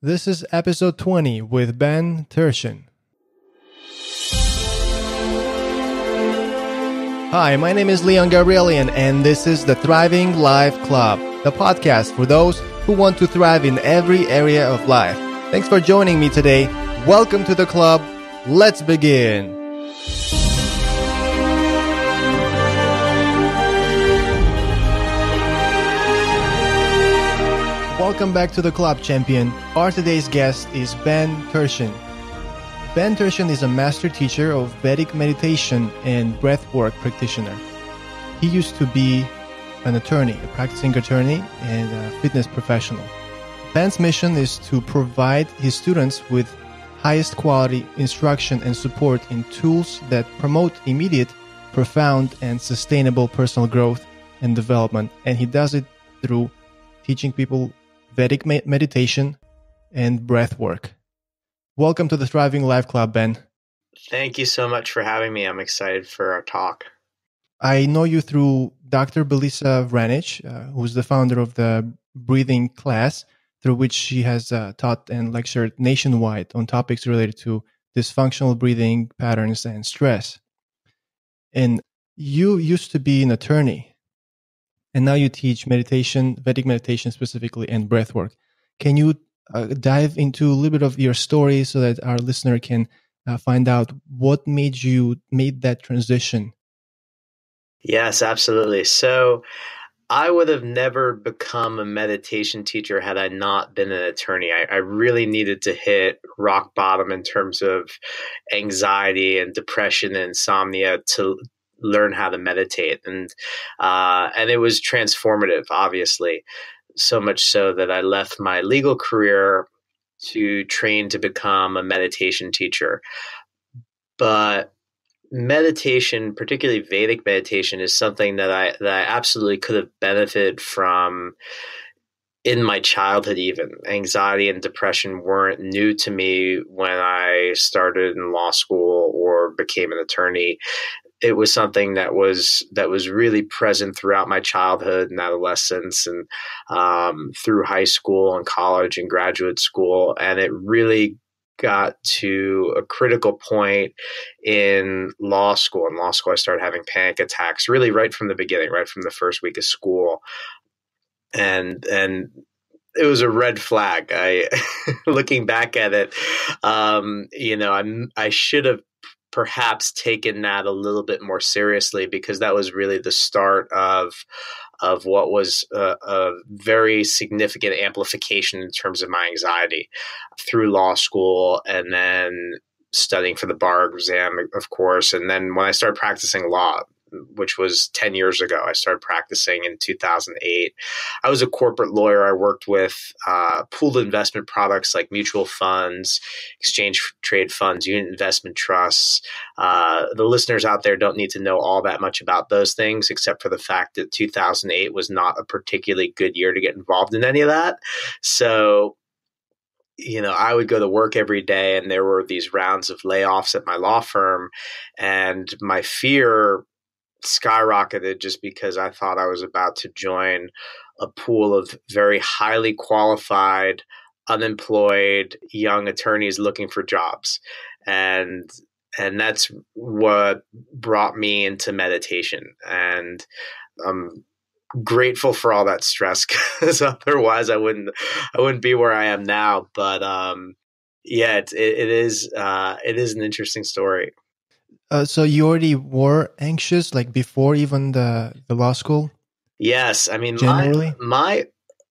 This is episode 20 with Ben Turshen. Hi, my name is Leon Gabrielian, and this is the Thriving Life Club, the podcast for those who want to thrive in every area of life. Thanks for joining me today. Welcome to the club. Let's begin. Welcome back to the club, champion. Our today's guest is Ben Turshen. Ben Turshen is a master teacher of Vedic Meditation and Breathwork practitioner. He used to be an attorney, a practicing attorney and a fitness professional. Ben's mission is to provide his students with highest quality instruction and support in tools that promote immediate, profound, and sustainable personal growth and development. And he does it through teaching people Vedic meditation and breath work. Welcome to the Thriving Life Club, Ben. Thank you so much for having me. I'm excited for our talk. I know you through Dr. Bliss, who's the founder of the breathing class, through which she has taught and lectured nationwide on topics related to dysfunctional breathing patterns and stress. And you used to be an attorney. And now you teach meditation, Vedic meditation specifically, and breathwork. Can you dive into a little bit of your story so that our listener can find out what made that transition? Yes, absolutely. So I would have never become a meditation teacher had I not been an attorney. I really needed to hit rock bottom in terms of anxiety and depression and insomnia to learn how to meditate. And it was transformative, obviously, so much so that I left my legal career to train to become a meditation teacher. But meditation, particularly Vedic meditation, is something that I absolutely could have benefited from in my childhood. Even anxiety and depression weren't new to me when I started in law school or became an attorney. It was something that was really present throughout my childhood and adolescence, and through high school and college and graduate school. And it really got to a critical point in law school. In law school, I started having panic attacks really right from the beginning, right from the first week of school. And it was a red flag. Looking back at it, I should have perhaps taken that a little bit more seriously, because that was really the start of what was a very significant amplification in terms of my anxiety through law school, and then studying for the bar exam, of course. And then when I started practicing law, which was 10 years ago, I started practicing in 2008. I was a corporate lawyer. I worked with pooled investment products like mutual funds, exchange trade funds, unit investment trusts. The listeners out there don't need to know all that much about those things, except for the fact that 2008 was not a particularly good year to get involved in any of that. So, I would go to work every day, and there were these rounds of layoffs at my law firm, and my fear skyrocketed just because I thought I was about to join a pool of very highly qualified, unemployed young attorneys looking for jobs. And that's what brought me into meditation. And I'm grateful for all that stress, because otherwise I wouldn't be where I am now. But it is an interesting story. So you already were anxious, like before even the law school? Yes. I mean, generally, my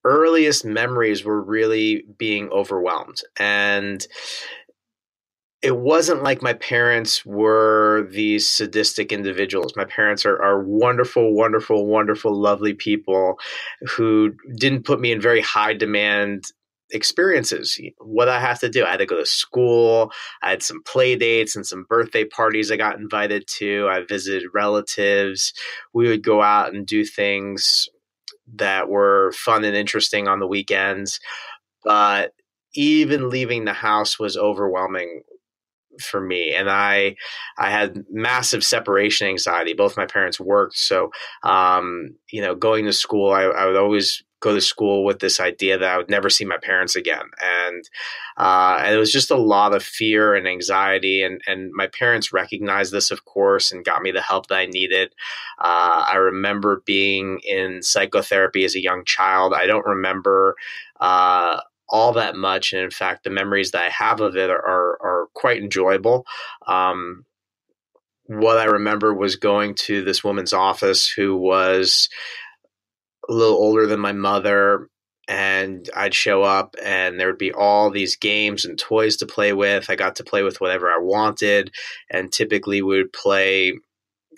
earliest memories were really being overwhelmed. And it wasn't like my parents were these sadistic individuals. My parents are wonderful, wonderful, wonderful, lovely people who didn't put me in very high demand experiences. What I have to do, I had to go to school. I had some play dates and some birthday parties I got invited to. I visited relatives. We would go out and do things that were fun and interesting on the weekends. But even leaving the house was overwhelming for me. And I had massive separation anxiety. Both my parents worked. So, going to school, I would always go to school with this idea that I would never see my parents again. And it was just a lot of fear and anxiety. And my parents recognized this, of course, and got me the help that I needed. I remember being in psychotherapy as a young child. I don't remember all that much. And in fact, the memories that I have of it are quite enjoyable. What I remember was going to this woman's office who was a little older than my mother, and I'd show up and there would be all these games and toys to play with. I got to play with whatever I wanted, and typically we would play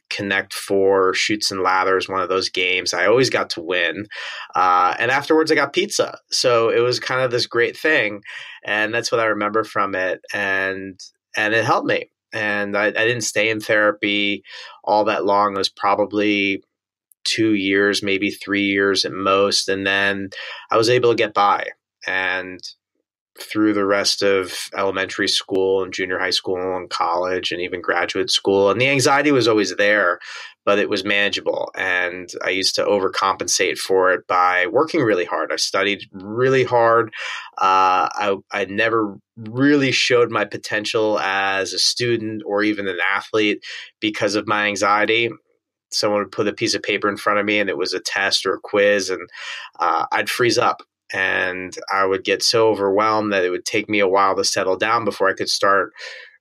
Connect Four, Chutes and Ladders, one of those games. I always got to win. And afterwards I got pizza. So it was kind of this great thing. And that's what I remember from it. And it helped me. And I didn't stay in therapy all that long. It was probably 2 years, maybe 3 years at most. And then I was able to get by. And through the rest of elementary school and junior high school and college and even graduate school. And the anxiety was always there, but it was manageable. And I used to overcompensate for it by working really hard. I studied really hard. I never really showed my potential as a student or even an athlete because of my anxiety. Someone would put a piece of paper in front of me and it was a test or a quiz, and I'd freeze up. And I would get so overwhelmed that it would take me a while to settle down before I could start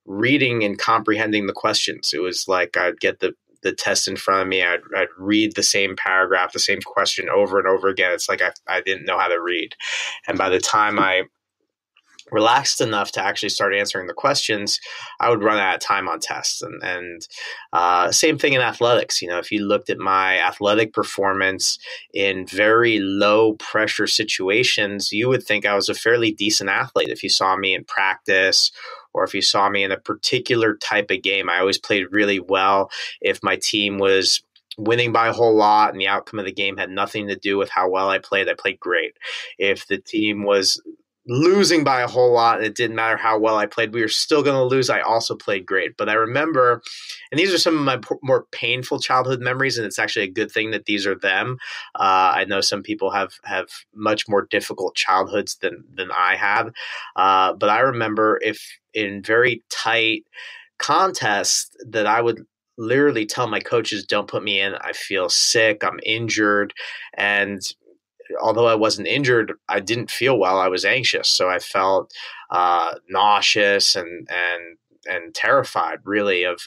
reading and comprehending the questions. It was like I'd get the test in front of me. I'd read the same paragraph, the same question over and over again. It's like I didn't know how to read. And by the time I relaxed enough to actually start answering the questions, I would run out of time on tests. And same thing in athletics. If you looked at my athletic performance in very low pressure situations, you would think I was a fairly decent athlete. If you saw me in practice, or if you saw me in a particular type of game, I always played really well. If my team was winning by a whole lot and the outcome of the game had nothing to do with how well I played great. If the team was losing by a whole lot and it didn't matter how well I played, we were still going to lose, I also played great. But I remember, and these are some of my more painful childhood memories, and it's actually a good thing that these are them. I know some people have much more difficult childhoods than I have. But I remember if in very tight contests that I would literally tell my coaches, don't put me in. I feel sick. I'm injured. And although I wasn't injured, I didn't feel well. I was anxious. So I felt nauseous and terrified, really, of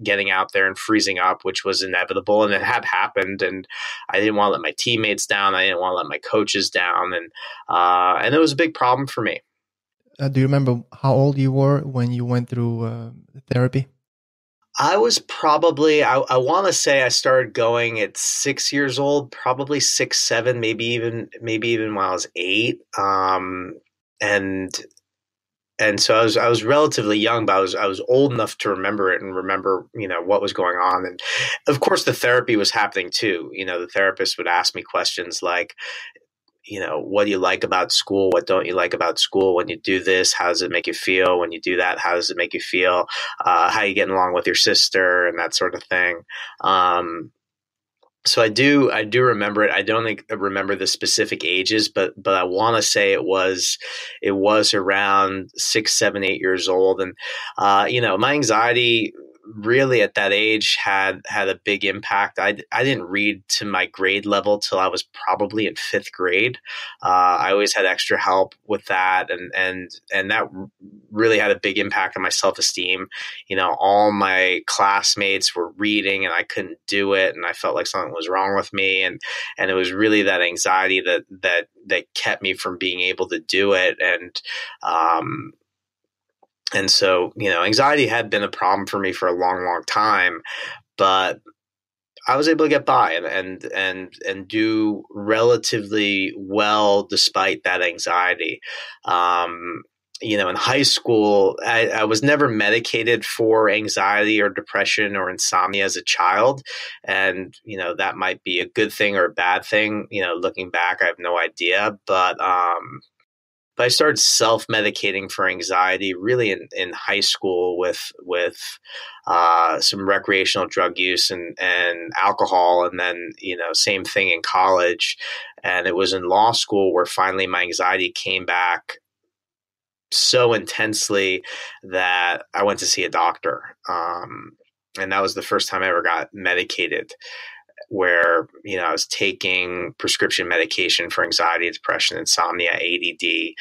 getting out there and freezing up, which was inevitable. And it had happened. And I didn't want to let my teammates down. I didn't want to let my coaches down. And it was a big problem for me. Do you remember how old you were when you went through therapy? I was probably, I want to say I started going at 6 years old, probably 6, 7, maybe even when I was 8. And so I was relatively young, but I was old enough to remember it and remember, what was going on. And of course the therapy was happening too. The therapist would ask me questions like, what do you like about school? What don't you like about school? When you do this, how does it make you feel? When you do that, how does it make you feel? How are you getting along with your sister and that sort of thing? So I do remember it. I don't remember the specific ages, but I want to say it was around 6, 7, 8 years old. And, my anxiety really at that age had a big impact. I didn't read to my grade level till I was probably in 5th grade. I always had extra help with that, and that really had a big impact on my self-esteem. All my classmates were reading and I couldn't do it, and I felt like something was wrong with me, and it was really that anxiety that kept me from being able to do it. And so, anxiety had been a problem for me for a long, long time, but I was able to get by and do relatively well despite that anxiety. In high school, I was never medicated for anxiety or depression or insomnia as a child. And, that might be a good thing or a bad thing. Looking back, I have no idea. But But I started self-medicating for anxiety really in high school with some recreational drug use and alcohol, and then same thing in college. And it was in law school where finally my anxiety came back so intensely that I went to see a doctor. And that was the first time I ever got medicated, where, I was taking prescription medication for anxiety, depression, insomnia, ADD.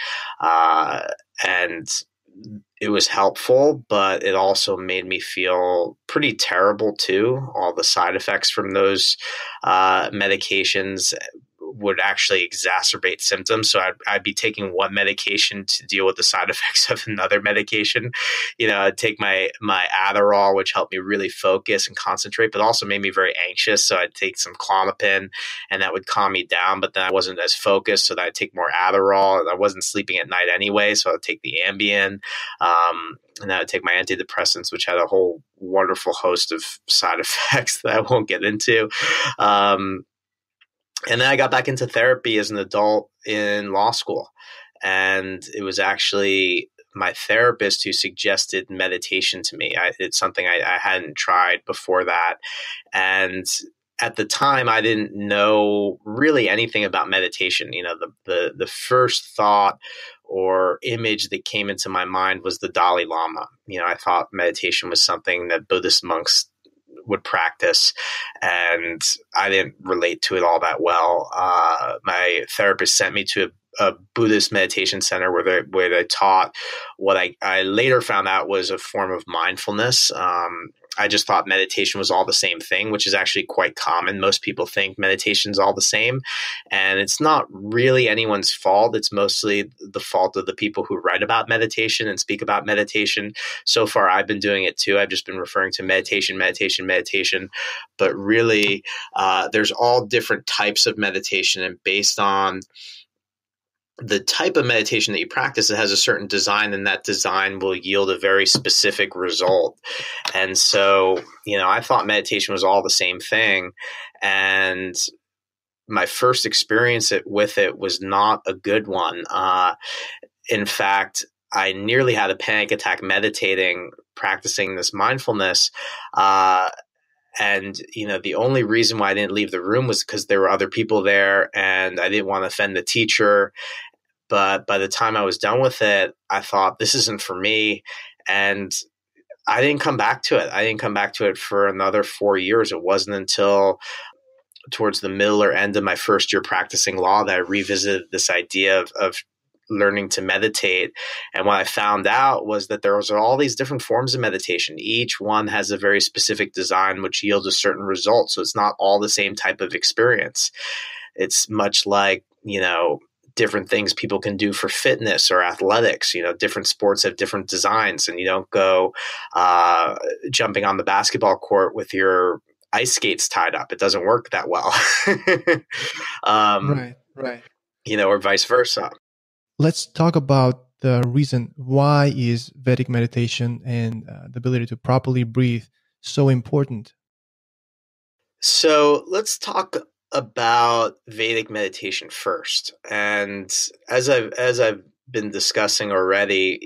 And it was helpful, but it also made me feel pretty terrible too. All the side effects from those medications would actually exacerbate symptoms. So I'd be taking one medication to deal with the side effects of another medication. I'd take my Adderall, which helped me really focus and concentrate, but also made me very anxious. So I'd take some Klonopin and that would calm me down, but then I wasn't as focused. So I'd take more Adderall. I wasn't sleeping at night anyway. So I'd take the Ambien. And I would take my antidepressants, which had a whole wonderful host of side effects that I won't get into. And then I got back into therapy as an adult in law school. And it was actually my therapist who suggested meditation to me. It's something I hadn't tried before that. And at the time, I didn't know really anything about meditation. The first thought or image that came into my mind was the Dalai Lama. I thought meditation was something that Buddhist monks would practice, and I didn't relate to it all that well. My therapist sent me to a Buddhist meditation center where they taught what I later found out was a form of mindfulness. I just thought meditation was all the same thing, which is actually quite common. Most people think meditation is all the same, and it's not really anyone's fault. It's mostly the fault of the people who write about meditation and speak about meditation. So far, I've been doing it too. I've just been referring to meditation, but really there's all different types of meditation, and based on the type of meditation that you practice, it has a certain design, and that design will yield a very specific result. And so, I thought meditation was all the same thing. And my first experience with it was not a good one. In fact, I nearly had a panic attack meditating, practicing this mindfulness. And, the only reason why I didn't leave the room was because there were other people there and I didn't want to offend the teacher. But by the time I was done with it, I thought, this isn't for me. And I didn't come back to it. I didn't come back to it for another 4 years. It wasn't until towards the middle or end of my first year practicing law that I revisited this idea of learning to meditate. And what I found out was that there was all these different forms of meditation. Each one has a very specific design, which yields a certain result. So it's not all the same type of experience. It's much like, different things people can do for fitness or athletics. Different sports have different designs, and you don't go jumping on the basketball court with your ice skates tied up. It doesn't work that well. Right. Or vice versa. Let's talk about the reason why is Vedic meditation and the ability to properly breathe so important. So let's talk about Vedic meditation first. And as I've been discussing already,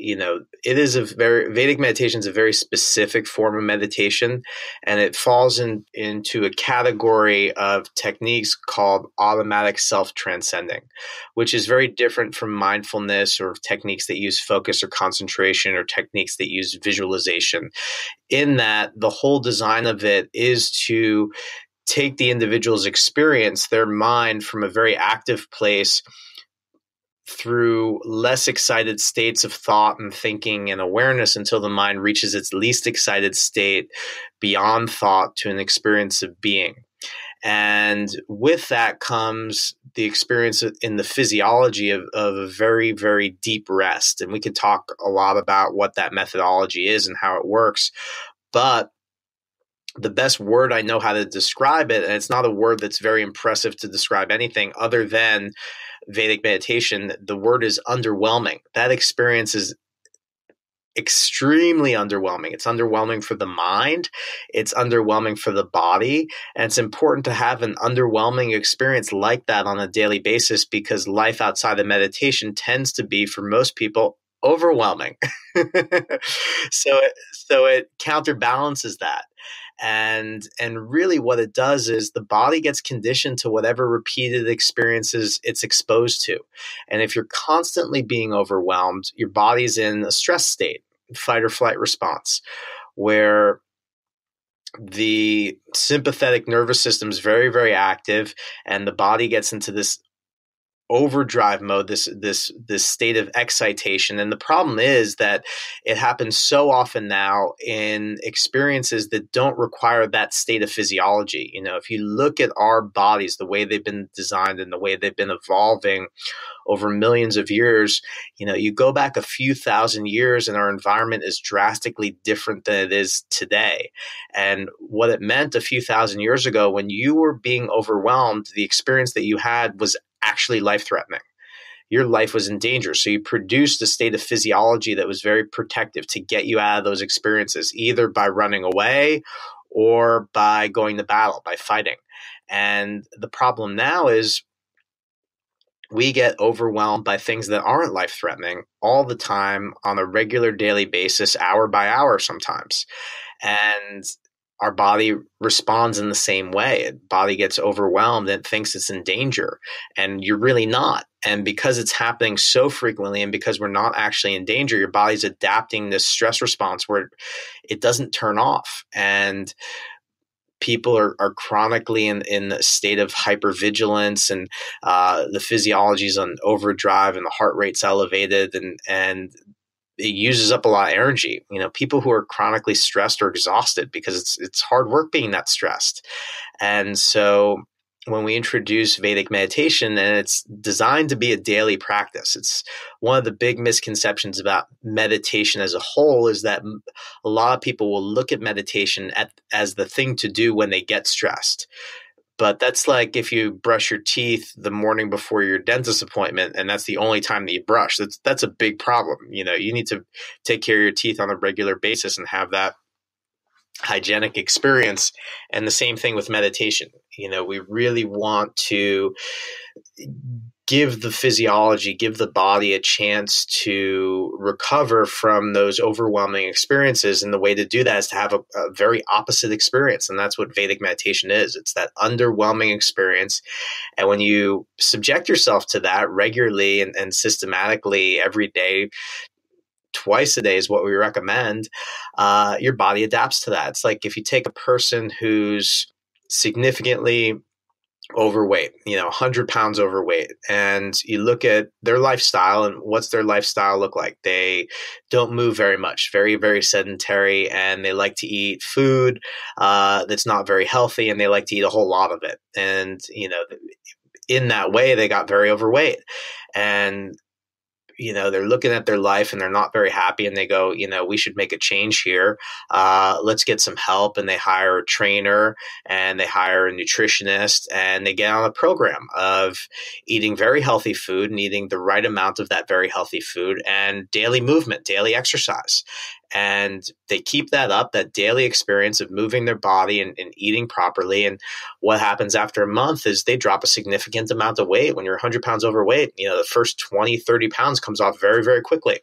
it is Vedic meditation is a very specific form of meditation, and it falls into a category of techniques called automatic self-transcending, which is very different from mindfulness or techniques that use focus or concentration or techniques that use visualization, in that the whole design of it is to take the individual's experience, their mind, from a very active place through less excited states of thought and thinking and awareness until the mind reaches its least excited state beyond thought to an experience of being. And with that comes the experience in the physiology of a very, very deep rest. And we could talk a lot about what that methodology is and how it works. But the best word I know how to describe it, and it's not a word that's very impressive to describe anything other than Vedic meditation, the word is underwhelming. That experience is extremely underwhelming. It's underwhelming for the mind. It's underwhelming for the body. And it's important to have an underwhelming experience like that on a daily basis, because life outside of meditation tends to be, for most people, overwhelming. So it counterbalances that. And really what it does is the body gets conditioned to whatever repeated experiences it's exposed to. And if you're constantly being overwhelmed, your body's in a stress state, fight or flight response, where the sympathetic nervous system is very, very active, and the body gets into this overdrive mode, this state of excitation. And the problem is that it happens so often now in experiences that don't require that state of physiology. If you look at our bodies, the way they've been designed and the way they've been evolving over millions of years, you go back a few thousand years and our environment is drastically different than it is today. And what it meant a few thousand years ago, when you were being overwhelmed, the experience that you had was actually life-threatening. Your life was in danger. So you produced a state of physiology that was very protective to get you out of those experiences, either by running away or by going to battle, by fighting. And the problem now is we get overwhelmed by things that aren't life-threatening all the time, on a regular daily basis, hour by hour sometimes. And our body responds in the same way. The body gets overwhelmed and thinks it's in danger, and you're really not. And because it's happening so frequently, and because we're not actually in danger, your body's adapting this stress response where it doesn't turn off. And people are chronically in a state of hypervigilance, and the physiology is on overdrive, and the heart rate's elevated, and it uses up a lot of energy. People who are chronically stressed are exhausted because it's hard work being that stressed. And so when we introduce Vedic meditation, and it's designed to be a daily practice, it's one of the big misconceptions about meditation as a whole is that a lot of people will look at meditation as the thing to do when they get stressed. But that's like if you brush your teeth the morning before your dentist appointment, and that's the only time that you brush. That's a big problem. You need to take care of your teeth on a regular basis and have that hygienic experience. And the same thing with meditation. We really want to give the physiology, give the body a chance to recover from those overwhelming experiences. And the way to do that is to have a very opposite experience. And that's what Vedic meditation is. It's that underwhelming experience. And when you subject yourself to that regularly and systematically every day, twice a day is what we recommend, your body adapts to that. It's like if you take a person who's significantly overweight, 100 pounds overweight, and you look at their lifestyle, and what's their lifestyle look like? They don't move very much, very, very sedentary, and they like to eat food that's not very healthy, and they like to eat a whole lot of it. And, in that way, they got very overweight. And they're looking at their life and they're not very happy, and they go, we should make a change here. Let's get some help. And they hire a trainer, and they hire a nutritionist, and they get on a program of eating very healthy food and eating the right amount of that very healthy food, and daily movement, daily exercise. And they keep that up, that daily experience of moving their body and eating properly. And what happens after a month is they drop a significant amount of weight. When you're 100 pounds overweight, the first 20, 30 pounds comes off very, very quickly.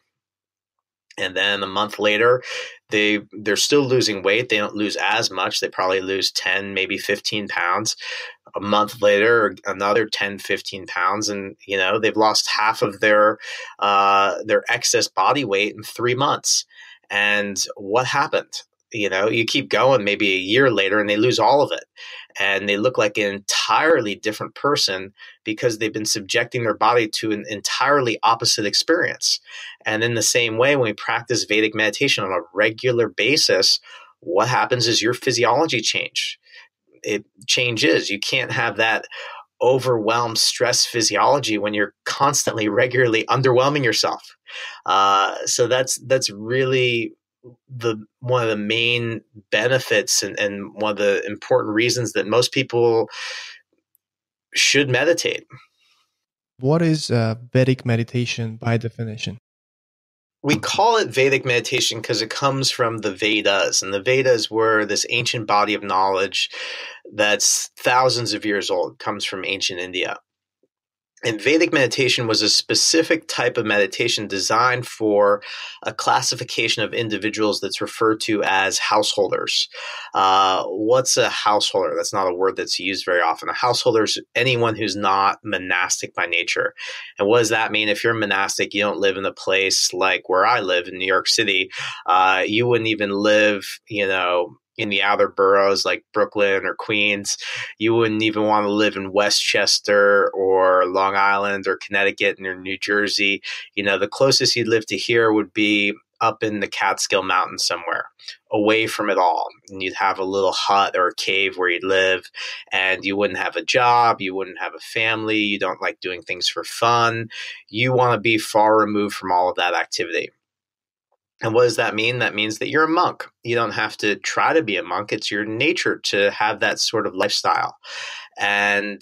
And then a month later, they're still losing weight. They don't lose as much. They probably lose 10, maybe 15 pounds. A month later, another 10, 15 pounds. And, they've lost half of their excess body weight in 3 months. And what happened? You keep going maybe a year later and they lose all of it. And they look like an entirely different person because they've been subjecting their body to an entirely opposite experience. And in the same way, when we practice Vedic meditation on a regular basis, what happens is your physiology it changes. You can't have that overwhelmed stress physiology when you're constantly, regularly underwhelming yourself. So that's really one of the main benefits and one of the important reasons that most people should meditate. What is Vedic meditation by definition? We call it Vedic meditation because it comes from the Vedas, and the Vedas were this ancient body of knowledge that's thousands of years old, comes from ancient India. And Vedic meditation was a specific type of meditation designed for a classification of individuals that's referred to as householders. What's a householder? That's not a word that's used very often. A householder is anyone who's not monastic by nature. And what does that mean? If you're monastic, you don't live in a place like where I live in New York City. You wouldn't even live, in the outer boroughs like Brooklyn or Queens. You wouldn't even want to live in Westchester or Long Island or Connecticut or New Jersey. The closest you'd live to here would be up in the Catskill Mountains somewhere, away from it all. And you'd have a little hut or a cave where you'd live, and you wouldn't have a job. You wouldn't have a family. You don't like doing things for fun. You want to be far removed from all of that activity. And what does that mean? That means that you're a monk. You don't have to try to be a monk. It's your nature to have that sort of lifestyle. And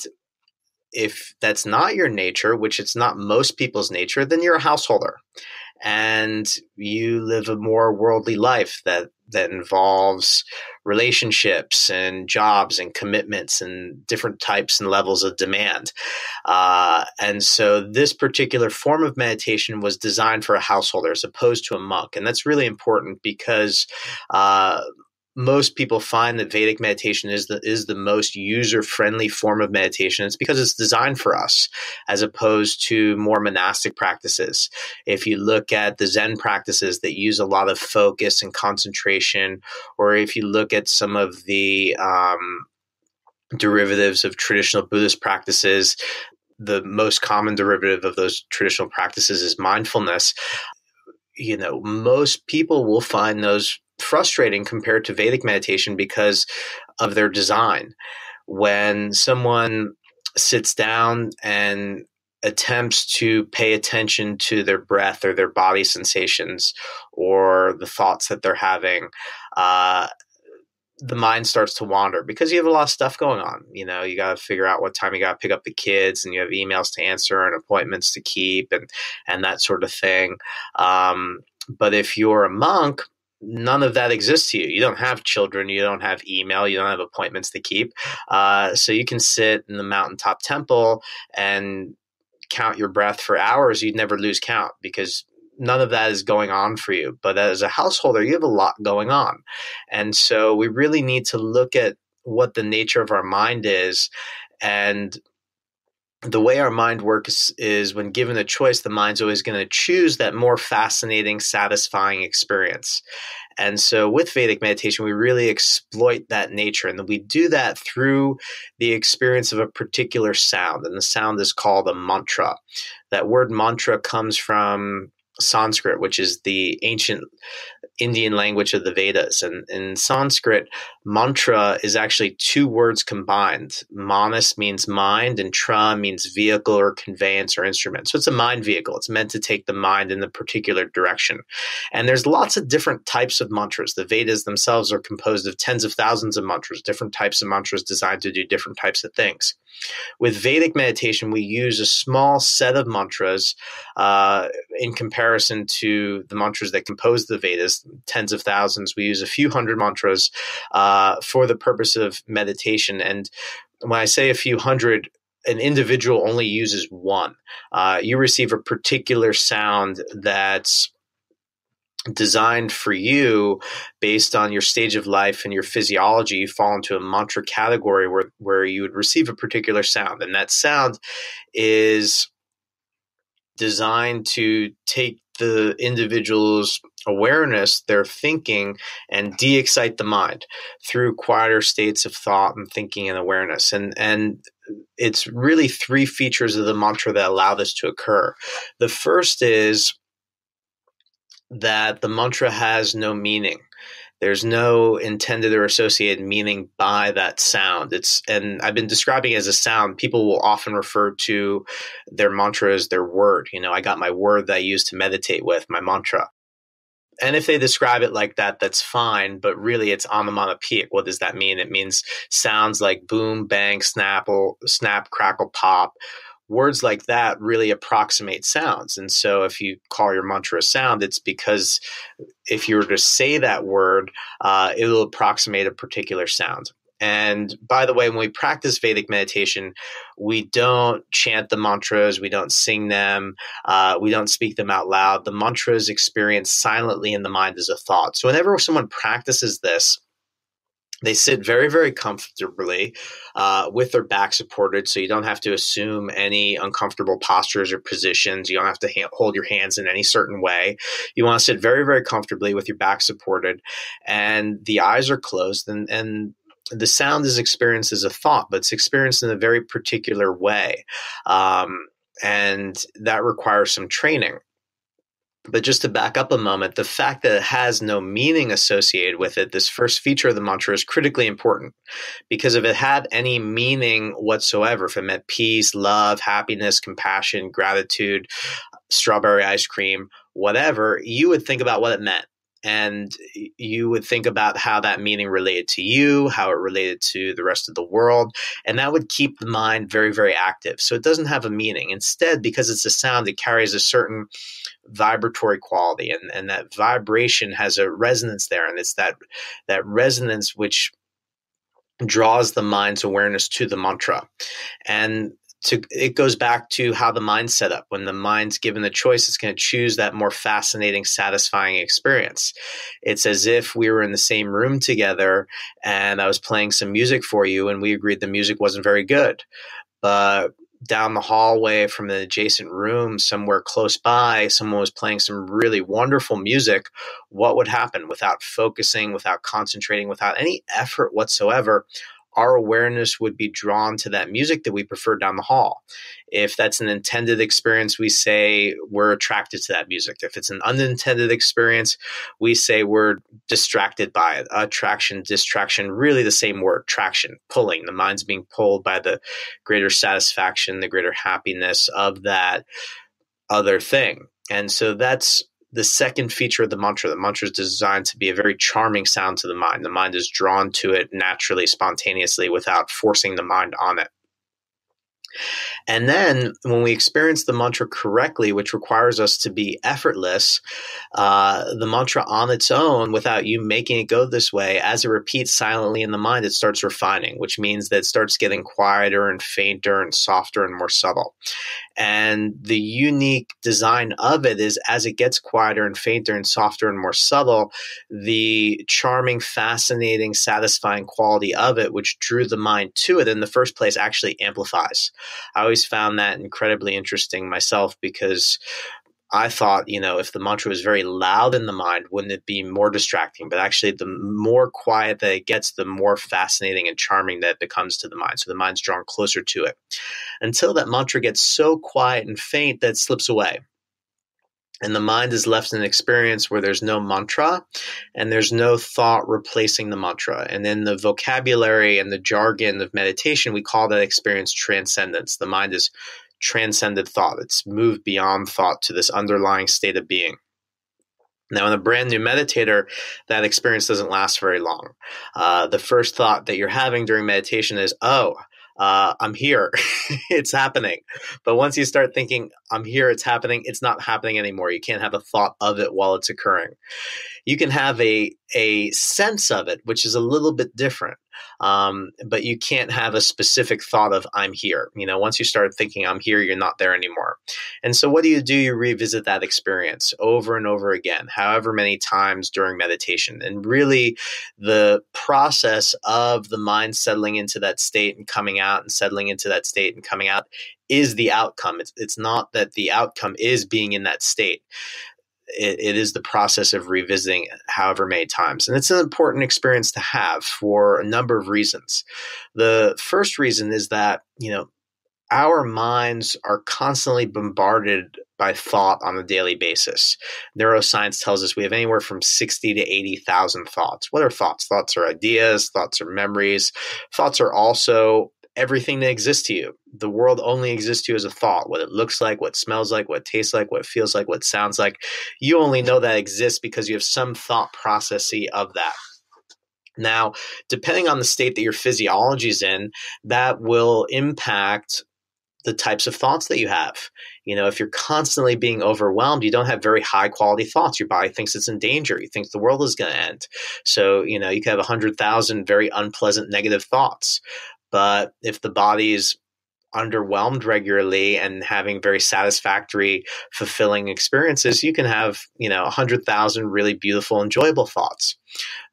if that's not your nature, which it's not most people's nature, then you're a householder. And you live a more worldly life that involves relationships and jobs and commitments and different types and levels of demand. And so this particular form of meditation was designed for a householder as opposed to a monk. And that's really important because most people find that Vedic meditation is the most user-friendly form of meditation. It's because it's designed for us as opposed to more monastic practices. If you look at the Zen practices that use a lot of focus and concentration, or if you look at some of the derivatives of traditional Buddhist practices, the most common derivative of those traditional practices is mindfulness. Most people will find those frustrating compared to Vedic meditation because of their design. When someone sits down and attempts to pay attention to their breath or their body sensations or the thoughts that they're having, the mind starts to wander because you have a lot of stuff going on. You got to figure out what time you got to pick up the kids, and you have emails to answer and appointments to keep and that sort of thing. But if you're a monk, none of that exists to you. You don't have children. You don't have email. You don't have appointments to keep. So you can sit in the mountaintop temple and count your breath for hours. You'd never lose count because none of that is going on for you. But as a householder, you have a lot going on. And so we really need to look at what the nature of our mind is. And the way our mind works is when given a choice, the mind's always going to choose that more fascinating, satisfying experience. And so with Vedic meditation, we really exploit that nature. And we do that through the experience of a particular sound. And the sound is called a mantra. That word mantra comes from Sanskrit, which is the ancient Indian language of the Vedas. And in Sanskrit, mantra is actually two words combined. Manas means mind, and tra means vehicle or conveyance or instrument. So it's a mind vehicle. It's meant to take the mind in a particular direction. And there's lots of different types of mantras. The Vedas themselves are composed of tens of thousands of mantras, different types of mantras designed to do different types of things. With Vedic meditation, we use a small set of mantras in comparison to the mantras that compose the Vedas, tens of thousands. We use a few hundred mantras for the purpose of meditation. And when I say a few hundred, an individual only uses one. You receive a particular sound that's designed for you based on your stage of life and your physiology. You fall into a mantra category where you would receive a particular sound. And that sound is designed to take the individual's awareness, their thinking, and de-excite the mind through quieter states of thought and thinking and awareness. And it's really three features of the mantra that allow this to occur. The first is that the mantra has no meaning. There's no intended or associated meaning by that sound. And I've been describing it as a sound. People will often refer to their mantra as their word. I got my word that I use to meditate with, my mantra. And if they describe it like that, that's fine. But really, it's onomatopoeic. What does that mean? It means sounds like boom, bang, snap, crackle, pop, words like that really approximate sounds. And so if you call your mantra a sound, it's because if you were to say that word, it will approximate a particular sound. And by the way, when we practice Vedic meditation, we don't chant the mantras, we don't sing them, we don't speak them out loud. The mantra is experienced silently in the mind as a thought. So whenever someone practices this, they sit very, very comfortably with their back supported, so you don't have to assume any uncomfortable postures or positions. You don't have to hold your hands in any certain way. You want to sit very, very comfortably with your back supported, and the eyes are closed, and the sound is experienced as a thought, but it's experienced in a very particular way, and that requires some training. But just to back up a moment, the fact that it has no meaning associated with it, this first feature of the mantra, is critically important, because if it had any meaning whatsoever, if it meant peace, love, happiness, compassion, gratitude, strawberry ice cream, whatever, you would think about what it meant. And you would think about how that meaning related to you, how it related to the rest of the world, and that would keep the mind very, very active. So it doesn't have a meaning. Instead, because it's a sound, it carries a certain vibratory quality, and that vibration has a resonance there, and it's that resonance which draws the mind's awareness to the mantra. And it goes back to how the mind's set up. When the mind's given the choice, it's going to choose that more fascinating, satisfying experience. It's as if we were in the same room together and I was playing some music for you and we agreed the music wasn't very good. But down the hallway from the adjacent room, somewhere close by, someone was playing some really wonderful music. What would happen? Without focusing, without concentrating, without any effort whatsoever, our awareness would be drawn to that music that we prefer down the hall. If that's an intended experience, we say we're attracted to that music. If it's an unintended experience, we say we're distracted by it. Attraction, distraction, really the same word, traction, pulling. The mind's being pulled by the greater satisfaction, the greater happiness of that other thing. And so that's the second feature of the mantra. The mantra is designed to be a very charming sound to the mind. The mind is drawn to it naturally, spontaneously, without forcing the mind on it. And then when we experience the mantra correctly, which requires us to be effortless, the mantra on its own, without you making it go this way, as it repeats silently in the mind, it starts refining, which means that it starts getting quieter and fainter and softer and more subtle. And the unique design of it is, as it gets quieter and fainter and softer and more subtle, the charming, fascinating, satisfying quality of it, which drew the mind to it in the first place, actually amplifies. I always found that incredibly interesting myself, because I thought, if the mantra was very loud in the mind, wouldn't it be more distracting? But actually, the more quiet that it gets, the more fascinating and charming that it becomes to the mind. So the mind's drawn closer to it, until that mantra gets so quiet and faint that it slips away. And the mind is left in an experience where there's no mantra and there's no thought replacing the mantra. And in the vocabulary and the jargon of meditation, we call that experience transcendence. The mind is transcended thought. It's moved beyond thought to this underlying state of being. Now, in a brand new meditator, that experience doesn't last very long. The first thought that you're having during meditation is, I'm here. It's happening. But once you start thinking, I'm here, it's happening, it's not happening anymore. You can't have a thought of it while it's occurring. You can have a sense of it, which is a little bit different. But you can't have a specific thought of I'm here. Once you start thinking I'm here, you're not there anymore. And so what do? You revisit that experience over and over again, however many times during meditation. And really the process of the mind settling into that state and coming out and settling into that state and coming out is the outcome. It's not that the outcome is being in that state. It is the process of revisiting however many times. And it's an important experience to have for a number of reasons. The first reason is that, our minds are constantly bombarded by thought on a daily basis. Neuroscience tells us we have anywhere from 60 to 80,000 thoughts. What are thoughts? Thoughts are ideas. Thoughts are memories. Thoughts are also everything that exists to you. The world only exists to you as a thought. What it looks like, what it smells like, what it tastes like, what it feels like, what it sounds like. You only know that exists because you have some thought processy of that. Now, depending on the state that your physiology is in, that will impact the types of thoughts that you have. If you're constantly being overwhelmed, you don't have very high quality thoughts. Your body thinks it's in danger. You think the world is going to end. So, you can have 100,000 very unpleasant negative thoughts. But if the body's underwhelmed regularly and having very satisfactory, fulfilling experiences, you can have, 100,000 really beautiful, enjoyable thoughts.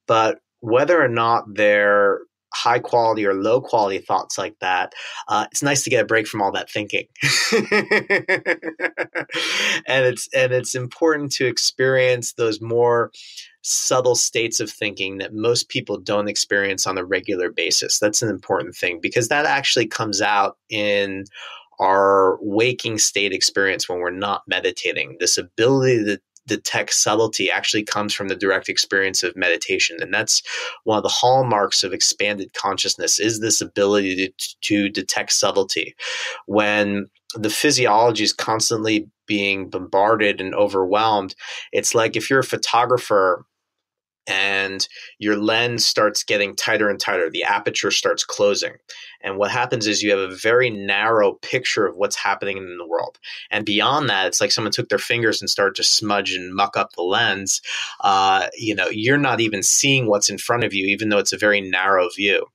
But whether or not they're high quality or low quality thoughts like that, it's nice to get a break from all that thinking. and it's important to experience those more subtle states of thinking that most people don't experience on a regular basis. That's an important thing, because that actually comes out in our waking state experience when we're not meditating. This ability to detect subtlety actually comes from the direct experience of meditation. And that's one of the hallmarks of expanded consciousness, is this ability to detect subtlety. When the physiology is constantly being bombarded and overwhelmed, it's like if you're a photographer and your lens starts getting tighter and tighter, the aperture starts closing. And what happens is you have a very narrow picture of what's happening in the world. And beyond that, it's like someone took their fingers and started to smudge and muck up the lens. You're not even seeing what's in front of you, even though it's a very narrow view.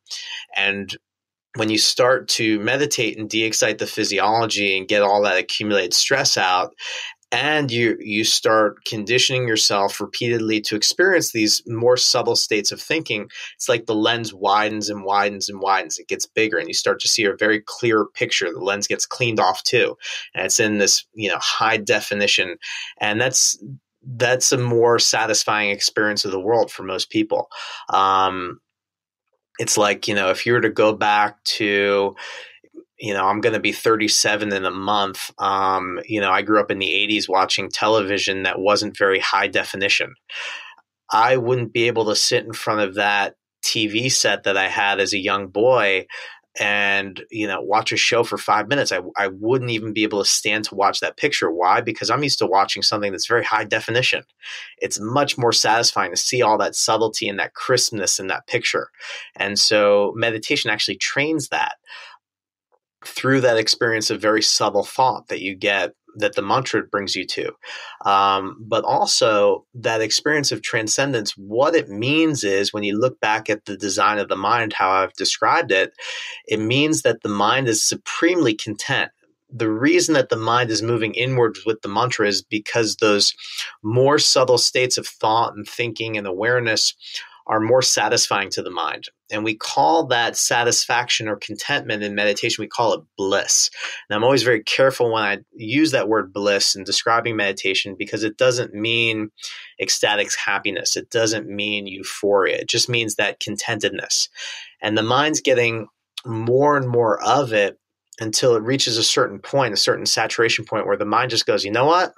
And when you start to meditate and de-excite the physiology and get all that accumulated stress out, and you start conditioning yourself repeatedly to experience these more subtle states of thinking, it's like the lens widens and widens and widens. It gets bigger, and you start to see a very clear picture. The lens gets cleaned off too, and it's in this high definition, and that's a more satisfying experience of the world for most people. It's like, if you were to go back to, I'm going to be 37 in a month. I grew up in the 80s watching television that wasn't very high definition. I wouldn't be able to sit in front of that TV set that I had as a young boy and, watch a show for 5 minutes. I wouldn't even be able to stand to watch that picture. Why? Because I'm used to watching something that's very high definition. It's much more satisfying to see all that subtlety and that crispness in that picture. And so meditation actually trains that through that experience of very subtle thought that you get, that the mantra brings you to. But also that experience of transcendence, what it means is, when you look back at the design of the mind, how I've described it, it means that the mind is supremely content. The reason that the mind is moving inwards with the mantra is because those more subtle states of thought and thinking and awareness are more satisfying to the mind. And we call that satisfaction or contentment in meditation, we call it bliss. Now, I'm always very careful when I use that word bliss in describing meditation, because it doesn't mean ecstatic happiness. It doesn't mean euphoria. It just means that contentedness. And the mind's getting more and more of it until it reaches a certain point, a certain saturation point, where the mind just goes, you know what?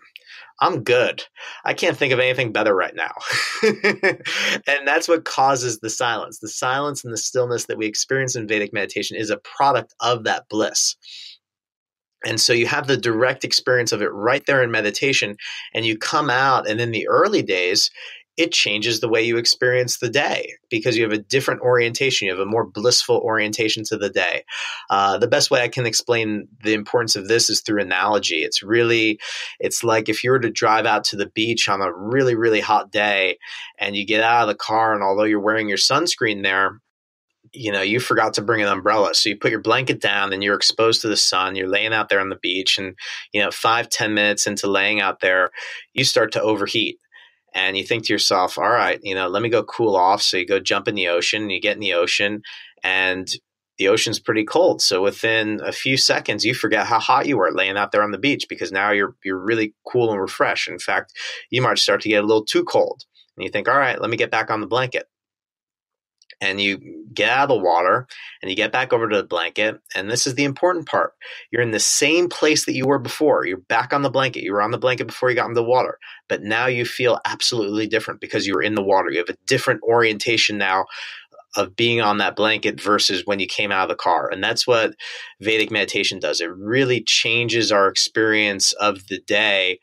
I'm good. I can't think of anything better right now. And that's what causes the silence. The silence and the stillness that we experience in Vedic meditation is a product of that bliss. And so you have the direct experience of it right there in meditation, and you come out, and in the early days, it changes the way you experience the day, because you have a different orientation. You have a more blissful orientation to the day. The best way I can explain the importance of this is through analogy. It's like if you were to drive out to the beach on a really, really hot day, and you get out of the car, and although you're wearing your sunscreen there, you forgot to bring an umbrella. So you put your blanket down and you're exposed to the sun. You're laying out there on the beach, and 5-10 minutes into laying out there, you start to overheat. And you think to yourself, all right, let me go cool off. So you go jump in the ocean, and you get in the ocean, and the ocean's pretty cold. So within a few seconds, you forget how hot you were laying out there on the beach, because now you're really cool and refreshed. In fact, you might start to get a little too cold. And you think, all right, let me get back on the blanket. And you get out of the water and you get back over to the blanket. And this is the important part. You're in the same place that you were before. You're back on the blanket. You were on the blanket before you got in the water. But now you feel absolutely different because you were in the water. You have a different orientation now of being on that blanket versus when you came out of the car. And that's what Vedic meditation does. It really changes our experience of the day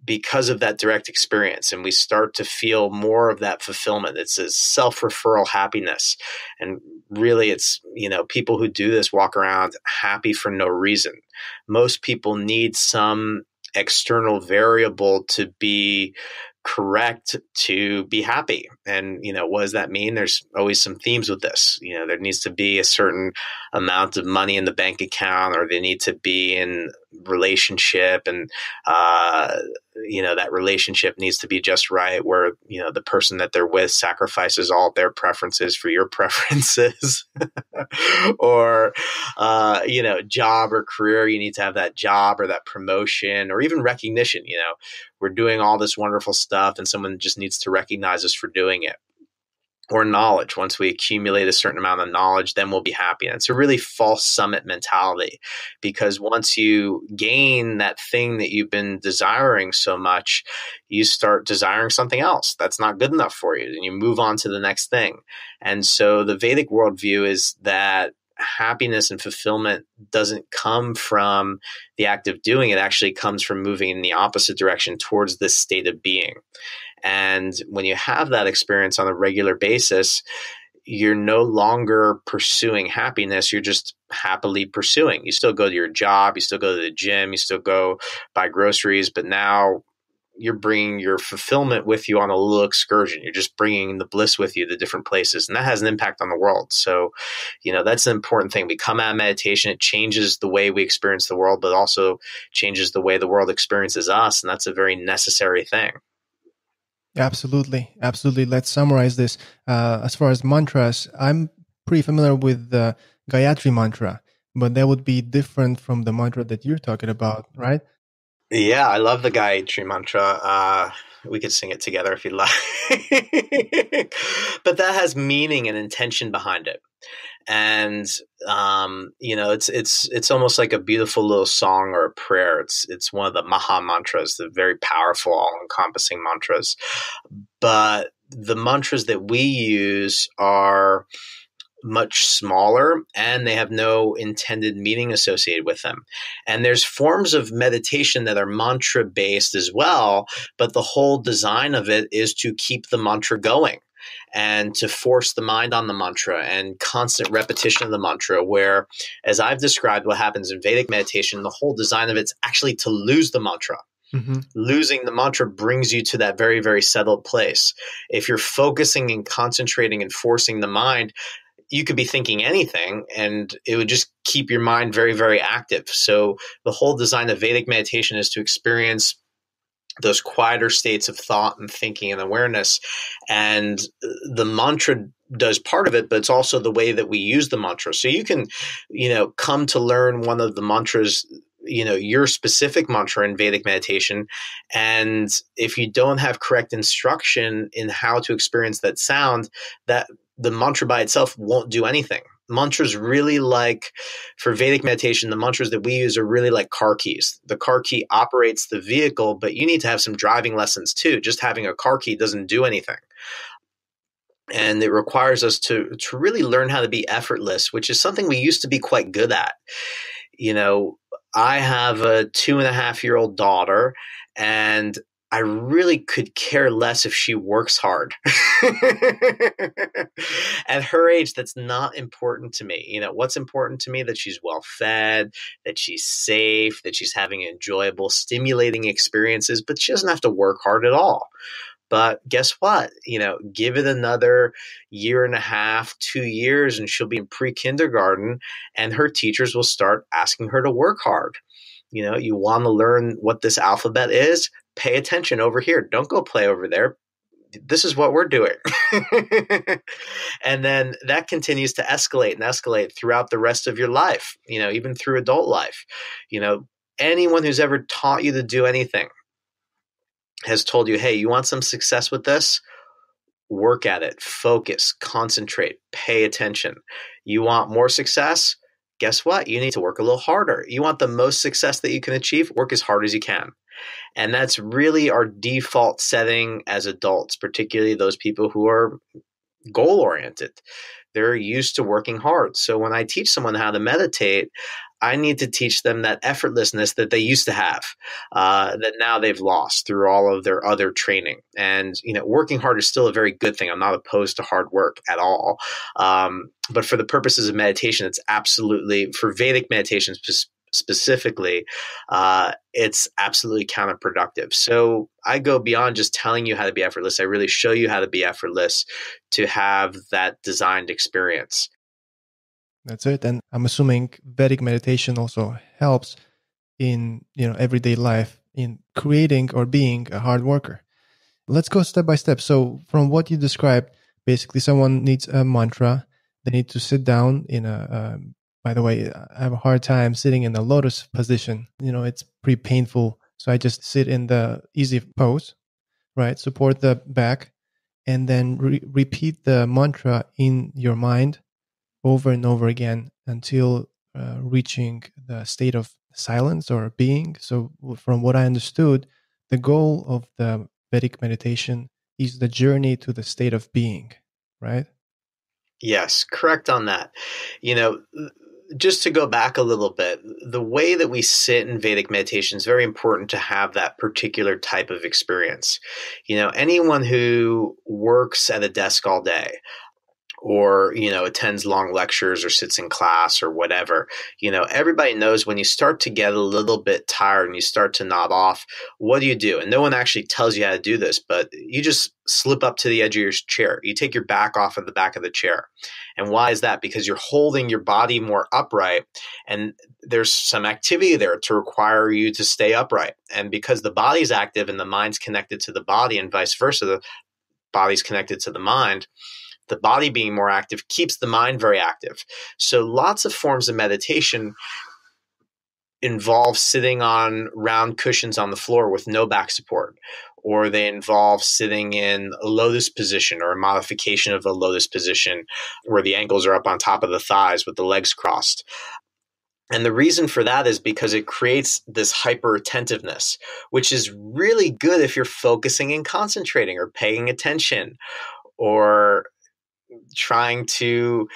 because of that direct experience, and we start to feel more of that fulfillment. It's a self-referral happiness. And really it's, people who do this walk around happy for no reason. Most people need some external variable to be correct to be happy. And, what does that mean? There's always some themes with this. There needs to be a certain amount of money in the bank account, or they need to be in relationship, and, that relationship needs to be just right, where, the person that they're with sacrifices all their preferences for your preferences. Or, job or career, you need to have that job or that promotion, or even recognition. We're doing all this wonderful stuff and someone just needs to recognize us for doing it. Or knowledge. Once we accumulate a certain amount of knowledge, then we'll be happy. And it's a really false summit mentality, because once you gain that thing that you've been desiring so much, you start desiring something else that's not good enough for you, and you move on to the next thing. And so the Vedic worldview is that happiness and fulfillment doesn't come from the act of doing it. Actually comes from moving in the opposite direction towards this state of being. And when you have that experience on a regular basis, you're no longer pursuing happiness. You're just happily pursuing. You still go to your job, you still go to the gym, you still go buy groceries, but now you're bringing your fulfillment with you on a little excursion. You're just bringing the bliss with you to different places, and that has an impact on the world. So, that's an important thing. We come out of meditation, it changes the way we experience the world, but also changes the way the world experiences us, and that's a very necessary thing. Absolutely. Absolutely. Let's summarize this. As far as mantras, I'm pretty familiar with the Gayatri mantra, but that would be different from the mantra that you're talking about, right? Yeah, I love the Gayatri mantra. We could sing it together if you'd like. But that has meaning and intention behind it. And, it's almost like a beautiful little song or a prayer. It's one of the Maha mantras, the very powerful, all-encompassing mantras. But the mantras that we use are much smaller, and they have no intended meaning associated with them. And there's forms of meditation that are mantra based as well, but the whole design of it is to keep the mantra going and to force the mind on the mantra and constant repetition of the mantra, where, as I've described, what happens in Vedic meditation, the whole design of it's actually to lose the mantra. Mm-hmm. Losing the mantra brings you to that very, very settled place. If you're focusing and concentrating and forcing the mind, you could be thinking anything and it would just keep your mind very, very active. So the whole design of Vedic meditation is to experience those quieter states of thought and thinking and awareness. And the mantra does part of it, but it's also the way that we use the mantra. So you can, come to learn one of the mantras, your specific mantra in Vedic meditation. And if you don't have correct instruction in how to experience that sound, that the mantra by itself won't do anything. Mantras really for Vedic meditation, the mantras that we use are really like car keys. The car key operates the vehicle, but you need to have some driving lessons too. Just having a car key doesn't do anything. And it requires us to really learn how to be effortless, which is something we used to be quite good at. I have a 2.5-year-old daughter, and I really could care less if she works hard. At her age, that's not important to me. What's important to me? That she's well fed, that she's safe, that she's having enjoyable, stimulating experiences, but she doesn't have to work hard at all. But guess what? Give it another 1.5 years, 2 years, and she'll be in pre-kindergarten, and her teachers will start asking her to work hard. You want to learn what this alphabet is? Pay attention over here. Don't go play over there. This is what we're doing. And then that continues to escalate and escalate throughout the rest of your life, even through adult life. Anyone who's ever taught you to do anything has told you, hey, you want some success with this? Work at it, focus, concentrate, pay attention. You want more success? Guess what? You need to work a little harder. You want the most success that you can achieve? Work as hard as you can. And that's really our default setting as adults, particularly those people who are goal-oriented. They're used to working hard. So when I teach someone how to meditate, I need to teach them that effortlessness that they used to have, that now they've lost through all of their other training. And, working hard is still a very good thing. I'm not opposed to hard work at all. But for the purposes of meditation, it's absolutely, for Vedic meditation specifically, it's absolutely counterproductive. So I go beyond just telling you how to be effortless. I really show you how to be effortless to have that designed experience. That's it. And I'm assuming Vedic meditation also helps in, everyday life in creating or being a hard worker. Let's go step by step. So from what you described, basically someone needs a mantra. They need to sit down in by the way, I have a hard time sitting in the lotus position. It's pretty painful. So I just sit in the easy pose, right? Support the back and then repeat the mantra in your mind over and over again until reaching the state of silence or being. So from what I understood, the goal of the Vedic meditation is the journey to the state of being, right? Yes, correct on that. Just to go back a little bit, the way that we sit in Vedic meditation is very important to have that particular type of experience. Anyone who works at a desk all day, or, attends long lectures or sits in class or whatever, everybody knows when you start to get a little bit tired and you start to nod off, what do? And no one actually tells you how to do this, but you just slip up to the edge of your chair. You take your back off of the back of the chair. And why is that? Because you're holding your body more upright, and there's some activity there to require you to stay upright. And because the body's active and the mind's connected to the body and vice versa, the body's connected to the mind, the body being more active keeps the mind very active. So lots of forms of meditation involve sitting on round cushions on the floor with no back support, or they involve sitting in a lotus position or a modification of a lotus position where the ankles are up on top of the thighs with the legs crossed. And the reason for that is because it creates this hyper attentiveness, which is really good if you're focusing and concentrating or paying attention or trying to,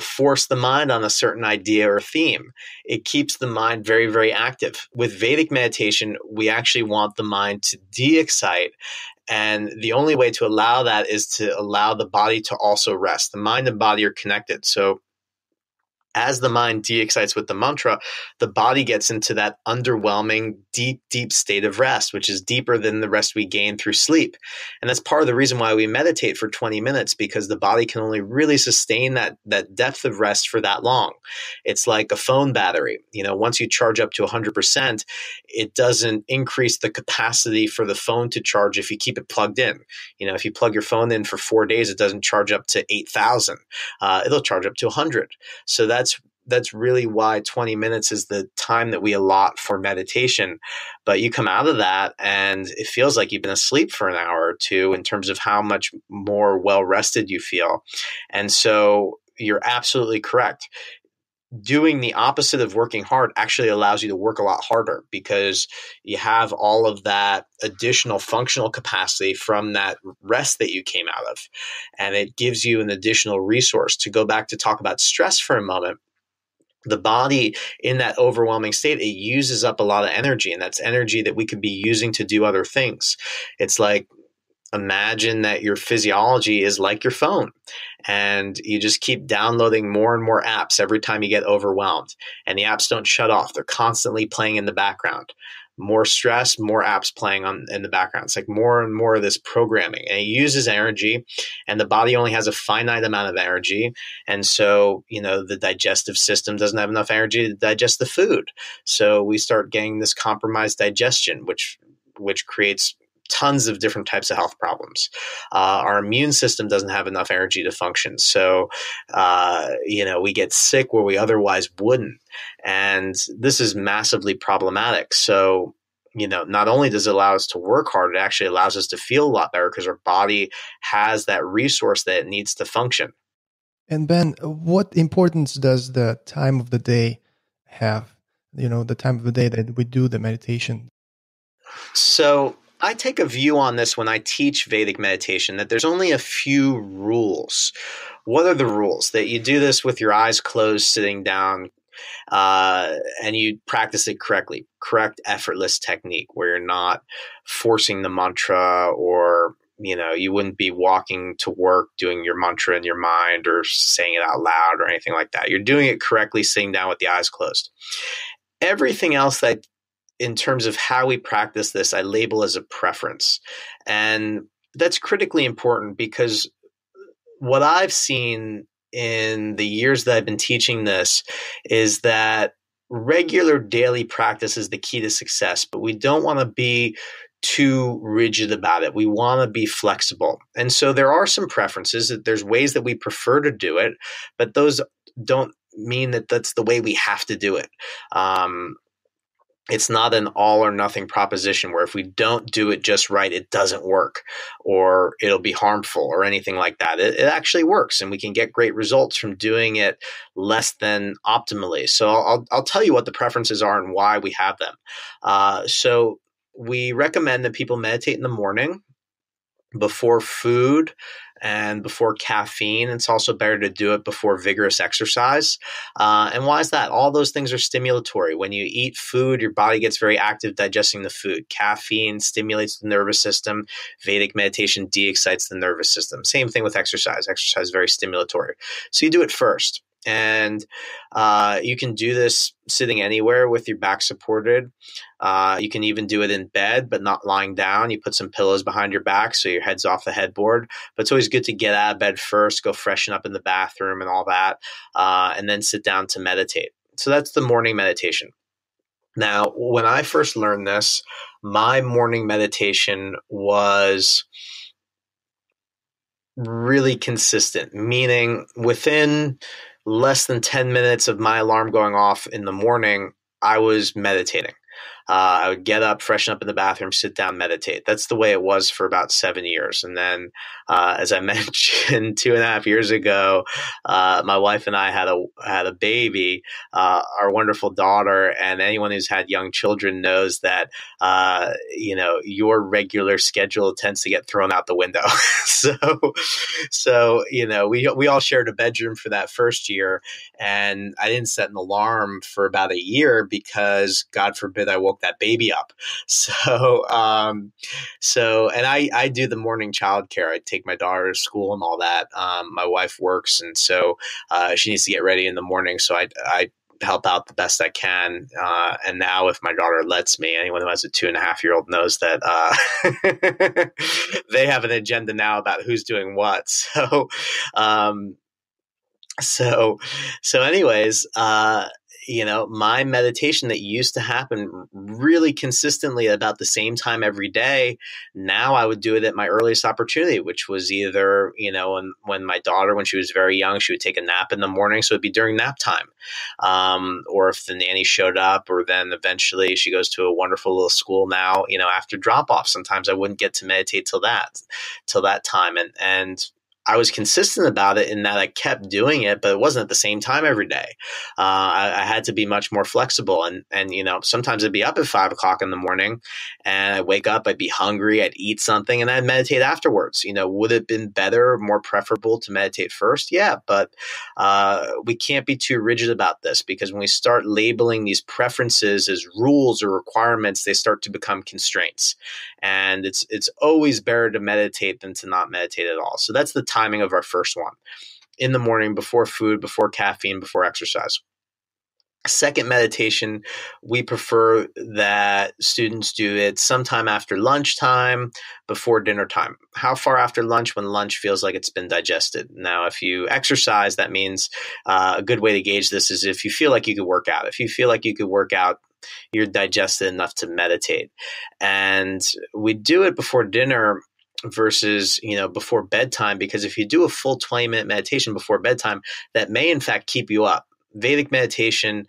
force the mind on a certain idea or theme. It keeps the mind very, very active. With Vedic meditation, we actually want the mind to de-excite. And the only way to allow that is to allow the body to also rest. The mind and body are connected. So as the mind de-excites with the mantra, the body gets into that underwhelming, deep, deep state of rest, which is deeper than the rest we gain through sleep. And that's part of the reason why we meditate for 20 minutes, because the body can only really sustain that depth of rest for that long. It's like a phone battery. Once you charge up to 100%, it doesn't increase the capacity for the phone to charge if you keep it plugged in. If you plug your phone in for 4 days, it doesn't charge up to 8,000. It'll charge up to 100. So that's really why 20 minutes is the time that we allot for meditation. But you come out of that and it feels like you've been asleep for an hour or two in terms of how much more well-rested you feel. And so you're absolutely correct. Doing the opposite of working hard actually allows you to work a lot harder, because you have all of that additional functional capacity from that rest that you came out of. And it gives you an additional resource. To go back to talk about stress for a moment, the body in that overwhelming state, it uses up a lot of energy, and that's energy that we could be using to do other things. It's like, imagine that your physiology is like your phone, and you just keep downloading more and more apps every time you get overwhelmed, and the apps don't shut off. They're constantly playing in the background. More stress, more apps playing in the background. It's like more and more of this programming, and it uses energy, and the body only has a finite amount of energy. And so, the digestive system doesn't have enough energy to digest the food. So we start getting this compromised digestion, which creates tons of different types of health problems. Our immune system doesn't have enough energy to function. So, we get sick where we otherwise wouldn't. And this is massively problematic. So, not only does it allow us to work hard, it actually allows us to feel a lot better, because our body has that resource that it needs to function. And Ben, what importance does the time of the day have? The time of the day that we do the meditation? So I take a view on this when I teach Vedic meditation, that there's only a few rules. What are the rules? That you do this with your eyes closed, sitting down, and you practice it correctly, correct effortless technique where you're not forcing the mantra, or you wouldn't be walking to work doing your mantra in your mind or saying it out loud or anything like that. You're doing it correctly, sitting down with the eyes closed. Everything else that, in terms of how we practice this, I label as a preference. And that's critically important, because what I've seen in the years that I've been teaching this is that regular daily practice is the key to success, but we don't want to be too rigid about it. We want to be flexible. And so there are some preferences. There's ways that we prefer to do it, but those don't mean that that's the way we have to do it. It's not an all or nothing proposition where if we don't do it just right, it doesn't work or it'll be harmful or anything like that. It actually works, and we can get great results from doing it less than optimally. So I'll tell you what the preferences are and why we have them. So we recommend that people meditate in the morning before food and before caffeine. It's also better to do it before vigorous exercise. And why is that? All those things are stimulatory. When you eat food, your body gets very active digesting the food. Caffeine stimulates the nervous system. Vedic meditation de-excites the nervous system. Same thing with exercise. Exercise is very stimulatory. So you do it first. And you can do this sitting anywhere with your back supported. You can even do it in bed, but not lying down. You put some pillows behind your back so your head's off the headboard. But it's always good to get out of bed first, go freshen up in the bathroom and all that, and then sit down to meditate. So that's the morning meditation. Now, when I first learned this, my morning meditation was really consistent, meaning within less than 10 minutes of my alarm going off in the morning, I was meditating. I would get up, freshen up in the bathroom, sit down, meditate. That's the way it was for about 7 years. And then, as I mentioned, 2.5 years ago, my wife and I had a baby, our wonderful daughter. And anyone who's had young children knows that, your regular schedule tends to get thrown out the window. So we all shared a bedroom for that first year, and I didn't set an alarm for about a year because, God forbid, I woke that baby up. So I do the morning childcare. I take my daughter to school and all that. My wife works, and so she needs to get ready in the morning. So I help out the best I can. And now, if my daughter lets me, anyone who has a 2.5-year-old knows that they have an agenda now about who's doing what. So anyways, my meditation that used to happen really consistently about the same time every day, now I would do it at my earliest opportunity, which was either, when my daughter, when she was very young, she would take a nap in the morning. So it'd be during nap time. Or if the nanny showed up, or then eventually she goes to a wonderful little school now, after drop off, sometimes I wouldn't get to meditate till that time. And I was consistent about it in that I kept doing it, but it wasn't at the same time every day. I had to be much more flexible. And sometimes I'd be up at 5 o'clock in the morning and I'd wake up, I'd be hungry, I'd eat something, and I'd meditate afterwards. Would it have been better, more preferable to meditate first? Yeah, but we can't be too rigid about this, because when we start labeling these preferences as rules or requirements, they start to become constraints. And it's always better to meditate than to not meditate at all. So that's the timing of our first one: in the morning, before food, before caffeine, before exercise. Second meditation, we prefer that students do it sometime after lunchtime, before dinner time. How far after lunch? When lunch feels like it's been digested. Now, if you exercise, that means a good way to gauge this is if you feel like you could work out. If you feel like you could work out, you're digested enough to meditate. And we do it before dinner versus, before bedtime, because if you do a full 20-minute meditation before bedtime, that may in fact keep you up. Vedic meditation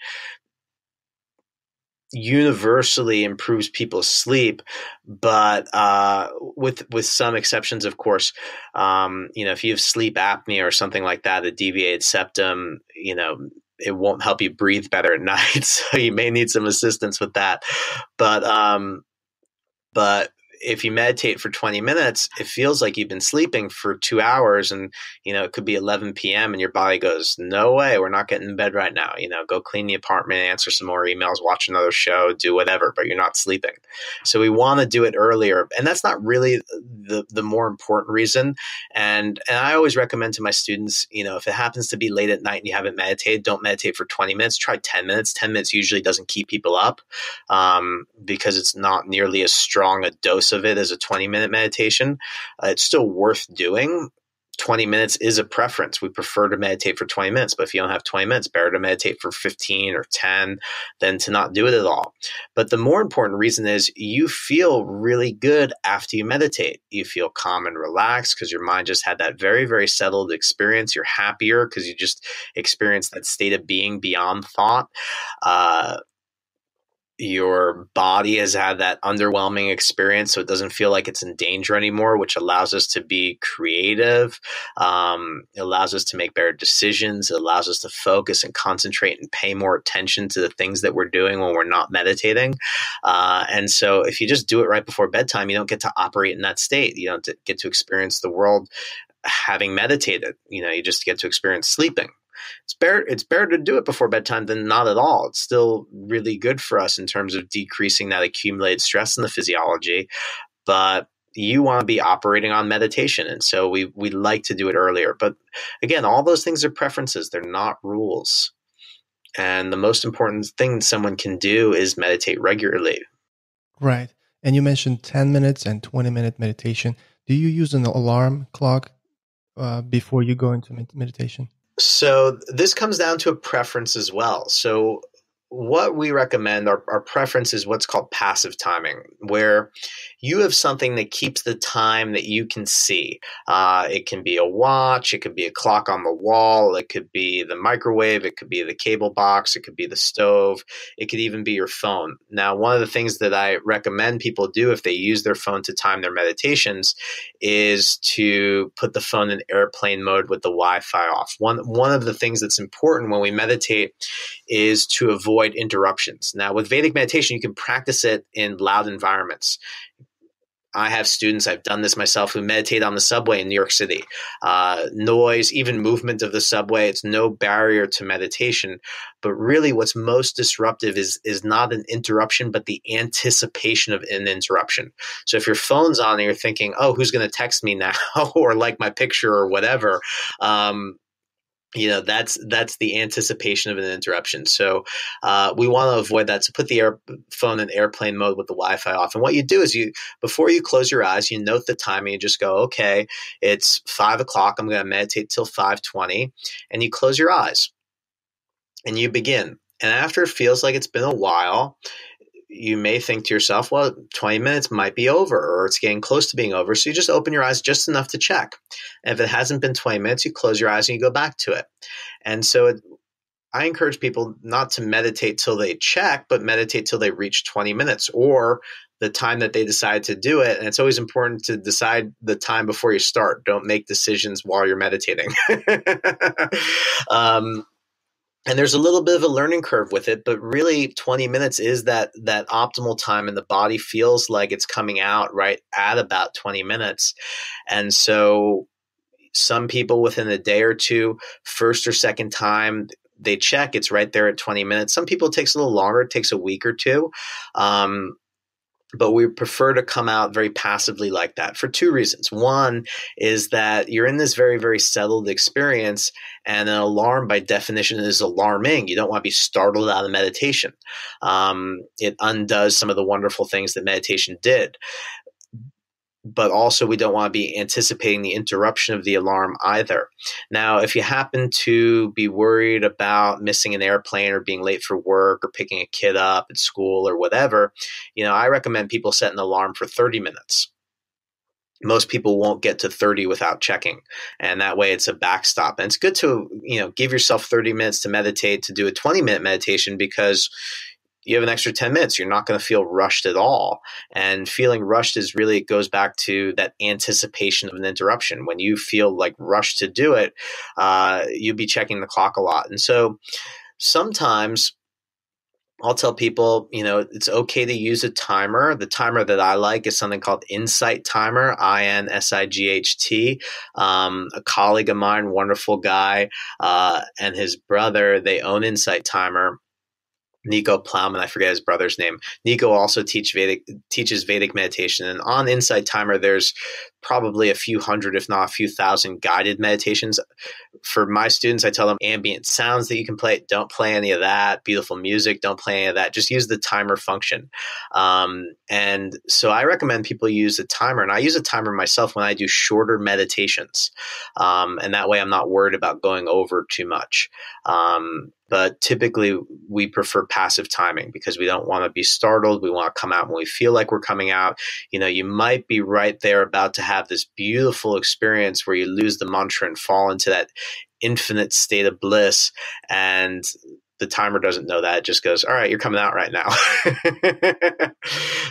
universally improves people's sleep, but with some exceptions, of course. If you have sleep apnea or something like that, a deviated septum, it won't help you breathe better at night. So you may need some assistance with that. But if you meditate for 20 minutes, it feels like you've been sleeping for 2 hours, and, it could be 11 p.m. and your body goes, no way, we're not getting in bed right now. Go clean the apartment, answer some more emails, watch another show, do whatever, but you're not sleeping. So we want to do it earlier. And that's not really the more important reason. And I always recommend to my students, if it happens to be late at night and you haven't meditated, don't meditate for 20 minutes, try 10 minutes. 10 minutes usually doesn't keep people up because it's not nearly as strong a dose of it as a 20-minute meditation. It's still worth doing. 20 minutes is a preference. We prefer to meditate for 20 minutes, but if you don't have 20 minutes, better to meditate for 15 or 10 than to not do it at all. But the more important reason is you feel really good after you meditate. You feel calm and relaxed because your mind just had that very, very settled experience. You're happier because you just experienced that state of being beyond thought. Your body has had that underwhelming experience, so it doesn't feel like it's in danger anymore, which allows us to be creative. It allows us to make better decisions. It allows us to focus and concentrate and pay more attention to the things that we're doing when we're not meditating. And so if you just do it right before bedtime, you don't get to operate in that state. You don't get to experience the world having meditated. You just get to experience sleeping. It's better to do it before bedtime than not at all. It's still really good for us in terms of decreasing that accumulated stress in the physiology, but you want to be operating on meditation. And so we like to do it earlier. But again, all those things are preferences. They're not rules. And the most important thing someone can do is meditate regularly. Right. And you mentioned 10 minutes and 20-minute meditation. Do you use an alarm clock before you go into meditation? So this comes down to a preference as well. So what we recommend, our preference is what's called passive timing, where you have something that keeps the time that you can see. It can be a watch, it could be a clock on the wall, it could be the microwave, it could be the cable box, it could be the stove, it could even be your phone. Now, one of the things that I recommend people do if they use their phone to time their meditations is to put the phone in airplane mode with the Wi-Fi off. One of the things that's important when we meditate is to avoid interruptions. Now, with Vedic meditation, you can practice it in loud environments. I have students, I've done this myself, who meditate on the subway in New York City. Noise, even movement of the subway, it's no barrier to meditation. But really what's most disruptive is not an interruption, but the anticipation of an interruption. So if your phone's on and you're thinking, oh, who's going to text me now or like my picture or whatever, that's the anticipation of an interruption. So we want to avoid that. So put the phone in airplane mode with the Wi-Fi off. And what you do is before you close your eyes, you note the time and you just go, okay, it's 5 o'clock. I'm going to meditate till 5:20, and you close your eyes and you begin. And after it feels like it's been a while, you may think to yourself, well, 20 minutes might be over, or it's getting close to being over. So you just open your eyes just enough to check. And if it hasn't been 20 minutes, you close your eyes and you go back to it. And so I encourage people not to meditate till they check, but meditate till they reach 20 minutes or the time that they decide to do it. And it's always important to decide the time before you start. Don't make decisions while you're meditating. And there's a little bit of a learning curve with it, but really 20 minutes is that optimal time, and the body feels like it's coming out right at about 20 minutes. And so some people within a day or two, first or second time they check, it's right there at 20 minutes. Some people it takes a little longer. It takes a week or two. But we prefer to come out very passively like that for two reasons. One is that you're in this very, very settled experience, and an alarm by definition is alarming. You don't want to be startled out of meditation. It undoes some of the wonderful things that meditation did. But also we don't want to be anticipating the interruption of the alarm either. Now, if you happen to be worried about missing an airplane or being late for work or picking a kid up at school or whatever, I recommend people set an alarm for 30 minutes. Most people won't get to 30 without checking. And that way it's a backstop. And it's good to, give yourself 30 minutes to meditate, to do a 20-minute meditation, because you have an extra 10 minutes. You're not going to feel rushed at all. And feeling rushed it goes back to that anticipation of an interruption. When you feel like rushed to do it, you'll be checking the clock a lot. And so sometimes I'll tell people, it's okay to use a timer. The timer that I like is something called Insight Timer, INSIGHT. A colleague of mine, wonderful guy, and his brother, they own Insight Timer. Nico Plowman, I forget his brother's name. Nico also teaches Vedic meditation. And on Insight Timer, there's probably a few hundred, if not a few thousand guided meditations. For my students, I tell them ambient sounds that you can play. Don't play any of that. Beautiful music. Don't play any of that. Just use the timer function. And so I recommend people use a timer. And I use a timer myself when I do shorter meditations. And that way I'm not worried about going over too much. But typically we prefer passive timing because we don't want to be startled. We want to come out when we feel like we're coming out. You might be right there about to have this beautiful experience where you lose the mantra and fall into that infinite state of bliss. And the timer doesn't know that. It just goes, all right, you're coming out right now.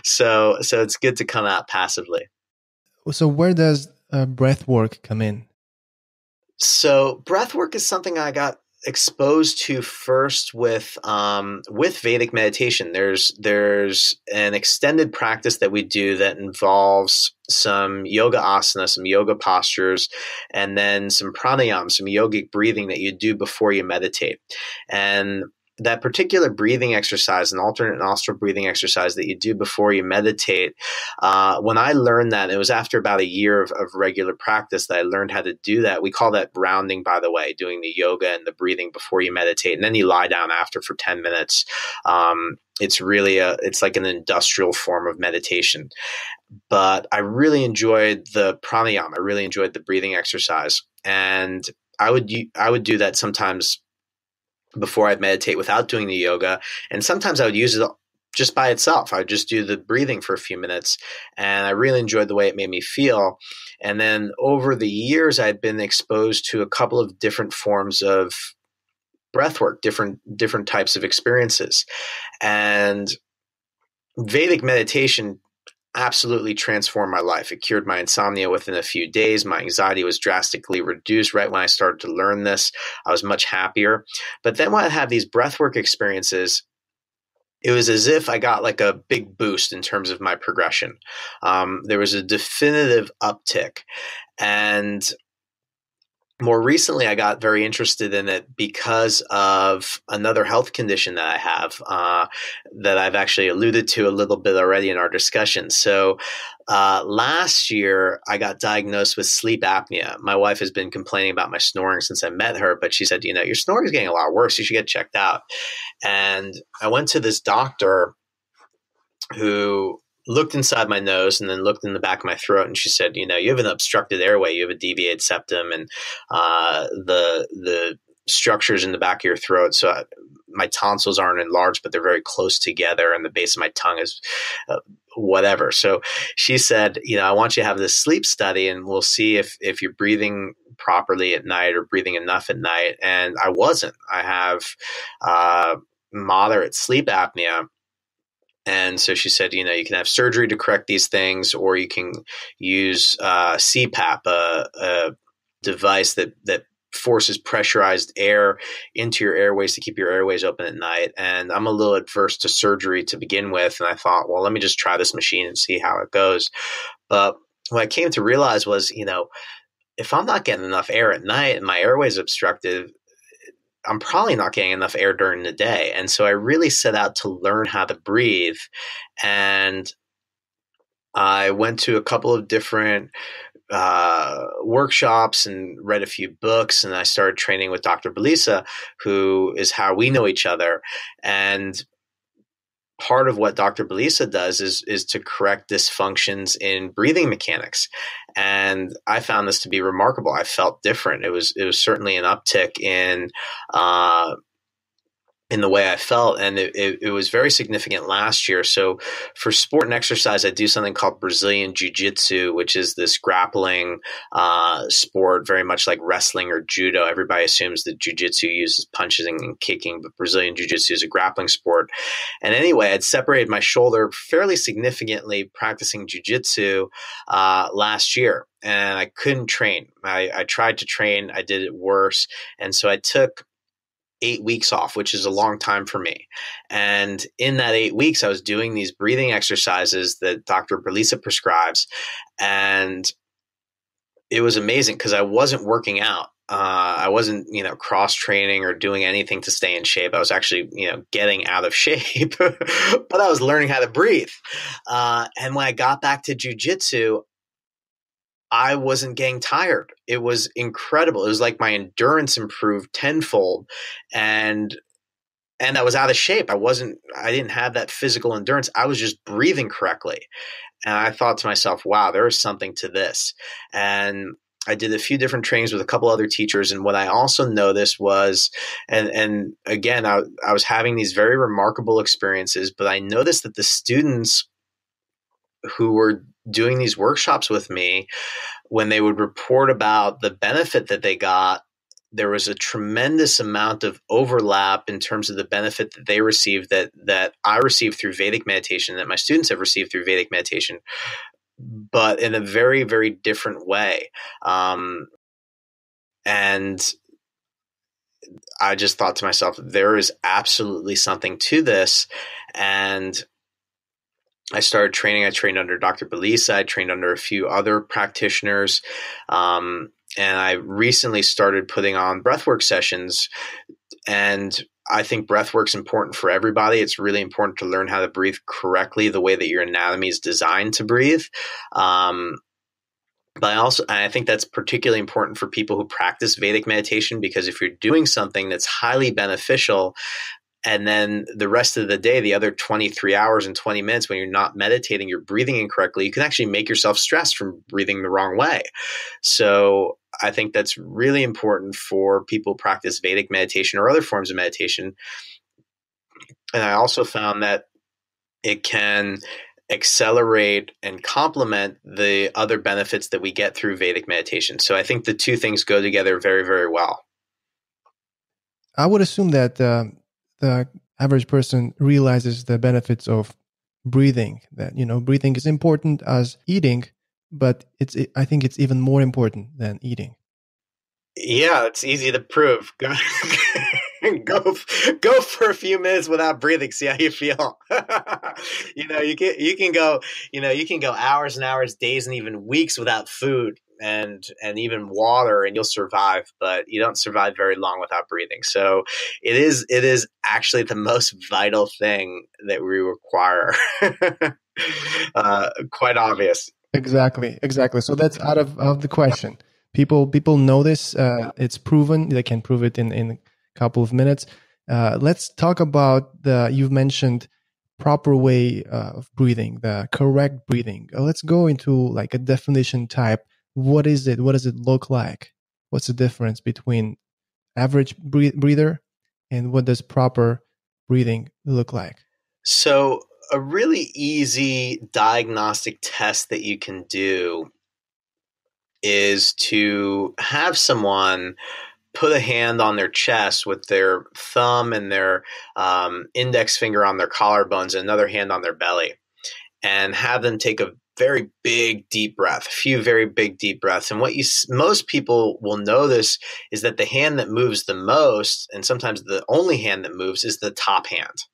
So it's good to come out passively. So where does breath work come in? So breathwork is something I got exposed to first with Vedic meditation. There's an extended practice that we do that involves some yoga asana, some yoga postures, and then some pranayama, some yogic breathing that you do before you meditate. And that particular breathing exercise, an alternate nostril breathing exercise that you do before you meditate, when I learned that, it was after about a year of regular practice that I learned how to do that. We call that grounding, by the way, doing the yoga and the breathing before you meditate. And then you lie down after for 10 minutes. It's like an industrial form of meditation. But I really enjoyed the pranayama. I really enjoyed the breathing exercise. And I would do that sometimes before I'd meditate without doing the yoga. And sometimes I would use it just by itself. I would just do the breathing for a few minutes. And I really enjoyed the way it made me feel. And then over the years, I'd been exposed to a couple of different forms of breathwork, different types of experiences. And Vedic meditation absolutely transformed my life. It cured my insomnia within a few days. My anxiety was drastically reduced right when I started to learn this. I was much happier. But then when I had these breathwork experiences, it was as if I got like a big boost in terms of my progression. There was a definitive uptick. And more recently, I got very interested in it because of another health condition that I have that I've actually alluded to a little bit already in our discussion. So last year, I got diagnosed with sleep apnea. My wife has been complaining about my snoring since I met her, but she said, your snoring is getting a lot worse. You should get checked out. And I went to this doctor who looked inside my nose and then looked in the back of my throat. And she said, you have an obstructed airway, you have a deviated septum, and the structures in the back of your throat. So my tonsils aren't enlarged, but they're very close together. And the base of my tongue is whatever. So she said, I want you to have this sleep study and we'll see if you're breathing properly at night or breathing enough at night. And I wasn't. I have moderate sleep apnea. And so she said, you can have surgery to correct these things, or you can use CPAP, a device that forces pressurized air into your airways to keep your airways open at night. And I'm a little adverse to surgery to begin with. And I thought, well, let me just try this machine and see how it goes. But what I came to realize was, if I'm not getting enough air at night and my airway's obstructed, I'm probably not getting enough air during the day. And so I really set out to learn how to breathe. And I went to a couple of different workshops and read a few books. And I started training with Dr. Bliss, who is how we know each other. And part of what Dr. Bliss does is to correct dysfunctions in breathing mechanics. And I found this to be remarkable. I felt different. It was certainly an uptick in the way I felt. And it was very significant last year. So for sport and exercise, I do something called Brazilian Jiu-Jitsu, which is this grappling sport, very much like wrestling or judo. Everybody assumes that Jiu-Jitsu uses punching and kicking, but Brazilian Jiu-Jitsu is a grappling sport. And anyway, I'd separated my shoulder fairly significantly practicing Jiu-Jitsu last year. And I couldn't train. I tried to train. I did it worse. And so I took 8 weeks off, which is a long time for me. And in that 8 weeks, I was doing these breathing exercises that Dr. Bliss prescribes. And it was amazing because I wasn't working out. I wasn't, cross training or doing anything to stay in shape. I was actually, getting out of shape, but I was learning how to breathe. And when I got back to jujitsu, I wasn't getting tired. It was incredible. It was like my endurance improved tenfold, and I was out of shape. I didn't have that physical endurance. I was just breathing correctly. And I thought to myself, wow, there is something to this. And I did a few different trainings with a couple other teachers. And what I also noticed was, and again, I was having these very remarkable experiences, but I noticed that the students who were doing these workshops with me, when they would report about the benefit that they got, there was a tremendous amount of overlap in terms of the benefit that they received that I received through Vedic meditation, that my students have received through Vedic meditation, but in a very, very different way. And I just thought to myself, there is absolutely something to this. And I started training. I trained under Dr. Bliss. I trained under a few other practitioners. And I recently started putting on breathwork sessions. And I think breathwork's important for everybody. It's really important to learn how to breathe correctly, the way that your anatomy is designed to breathe. But I think that's particularly important for people who practice Vedic meditation, because if you're doing something that's highly beneficial, and then the rest of the day, the other 23 hours and 20 minutes, when you're not meditating, you're breathing incorrectly, you can actually make yourself stressed from breathing the wrong way. So I think that's really important for people who practice Vedic meditation or other forms of meditation. And I also found that it can accelerate and complement the other benefits that we get through Vedic meditation. So I think the two things go together very, very well. I would assume that the average person realizes the benefits of breathing, that, breathing is important as eating, but I think it's even more important than eating. Yeah, it's easy to prove. Go for a few minutes without breathing. See how you feel. You can go hours and hours, days, and even weeks without food and even water, and you'll survive. But you don't survive very long without breathing. So it is actually the most vital thing that we require. Quite obvious. Exactly. So that's out of the question. People know this. It's proven. They can prove it in a couple of minutes. Let's talk about you've mentioned proper way of breathing, the correct breathing. Let's go into like a definition type. What is it? What does it look like? What's the difference between average breather and what does proper breathing look like? So a really easy diagnostic test that you can do is to have someone put a hand on their chest with their thumb and their index finger on their collarbones and another hand on their belly, and have them take a very big, deep breath, a few very big, deep breaths. And what most people will notice is that the hand that moves the most, and sometimes the only hand that moves, is the top hand,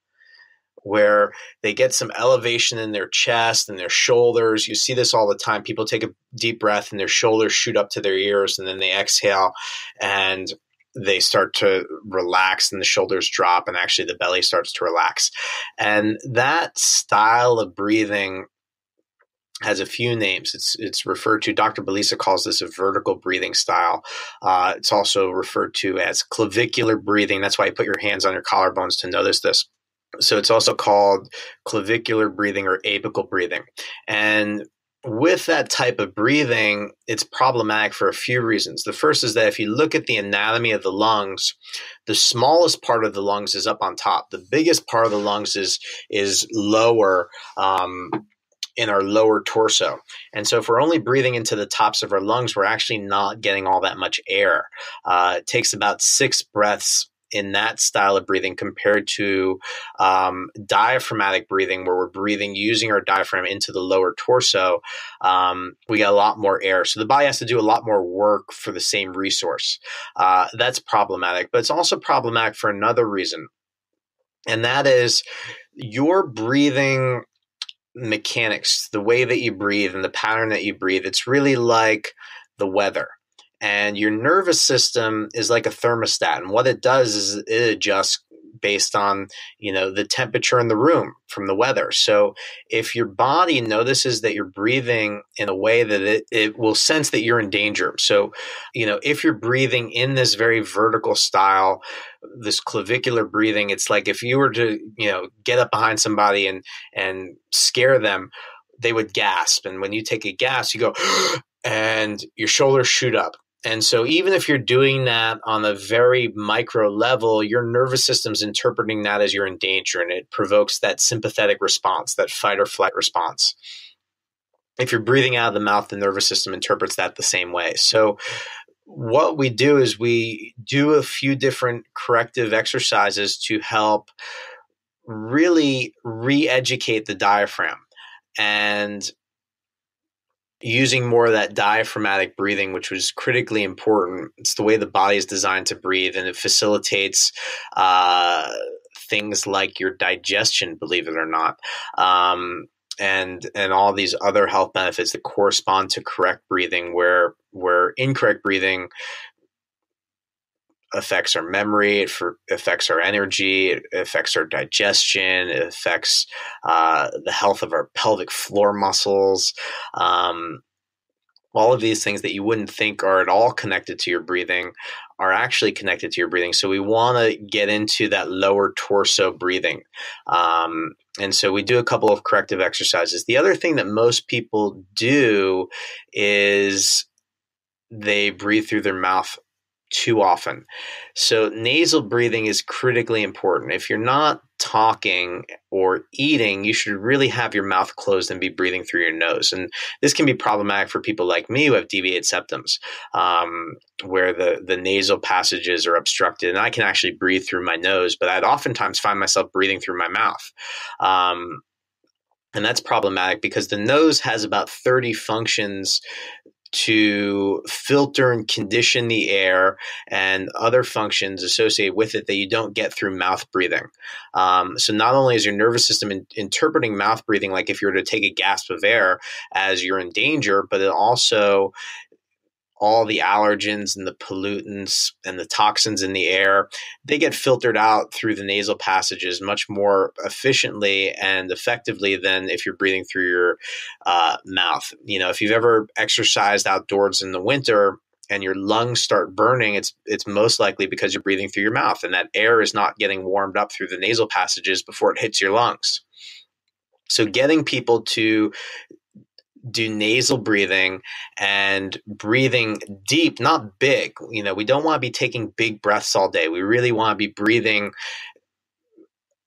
where they get some elevation in their chest and their shoulders. You see this all the time. People take a deep breath and their shoulders shoot up to their ears, and then they exhale and they start to relax and the shoulders drop, and actually the belly starts to relax. And that style of breathing has a few names. It's referred to, Dr. Bliss calls this a vertical breathing style. It's also referred to as clavicular breathing. That's why you put your hands on your collarbones to notice this. So it's also called clavicular breathing or apical breathing. And with that type of breathing, it's problematic for a few reasons. The first is that if you look at the anatomy of the lungs, the smallest part of the lungs is up on top. The biggest part of the lungs is lower, in our lower torso. And so if we're only breathing into the tops of our lungs, we're actually not getting all that much air. It takes about 6 breaths in that style of breathing compared to diaphragmatic breathing, where we're breathing using our diaphragm into the lower torso, we get a lot more air. So the body has to do a lot more work for the same resource. That's problematic, but it's also problematic for another reason. And that is your breathing mechanics, the way that you breathe and the pattern that you breathe. It's really like the weather. And your nervous system is like a thermostat. And what it does is it adjusts based on, the temperature in the room from the weather. So if your body notices that you're breathing in a way that it will sense that you're in danger. So, if you're breathing in this very vertical style, this clavicular breathing, it's like if you were to, get up behind somebody and scare them, they would gasp. And when you take a gasp, you go, and your shoulders shoot up. And so even if you're doing that on a very micro level, your nervous system's interpreting that as you're in danger, and it provokes that sympathetic response, that fight or flight response. If you're breathing out of the mouth, the nervous system interprets that the same way. So what we do is we do a few different corrective exercises to help really re-educate the diaphragm, and using more of that diaphragmatic breathing, which was critically important. It's the way the body is designed to breathe, and it facilitates things like your digestion, believe it or not, and all these other health benefits that correspond to correct breathing, where incorrect breathing affects our memory, it affects our energy, it affects our digestion, it affects the health of our pelvic floor muscles. All of these things that you wouldn't think are at all connected to your breathing are actually connected to your breathing. So we want to get into that lower torso breathing. And so we do a couple of corrective exercises. The other thing that most people do is they breathe through their mouth too often. So nasal breathing is critically important. If you're not talking or eating, you should really have your mouth closed and be breathing through your nose. And this can be problematic for people like me who have deviated septums, where the nasal passages are obstructed, and I can actually breathe through my nose, but I'd oftentimes find myself breathing through my mouth. And that's problematic because the nose has about 30 functions to filter and condition the air and other functions associated with it that you don't get through mouth breathing. So not only is your nervous system interpreting mouth breathing, like if you were to take a gasp of air, as you're in danger, but it also all the allergens and the pollutants and the toxins in the air, they get filtered out through the nasal passages much more efficiently and effectively than if you're breathing through your mouth. If you've ever exercised outdoors in the winter and your lungs start burning, it's most likely because you're breathing through your mouth, and that air is not getting warmed up through the nasal passages before it hits your lungs. So getting people to do nasal breathing and breathing deep, not big. We don't want to be taking big breaths all day. We really want to be breathing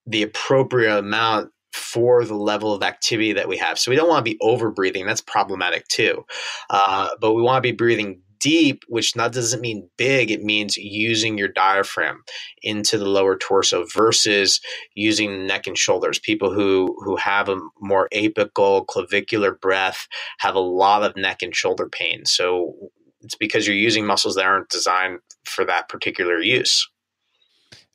the appropriate amount for the level of activity that we have. So we don't want to be over breathing. That's problematic too. But we want to be breathing deep, which doesn't mean big. It means using your diaphragm into the lower torso versus using the neck and shoulders. People who have a more apical clavicular breath have a lot of neck and shoulder pain. So it's because you're using muscles that aren't designed for that particular use.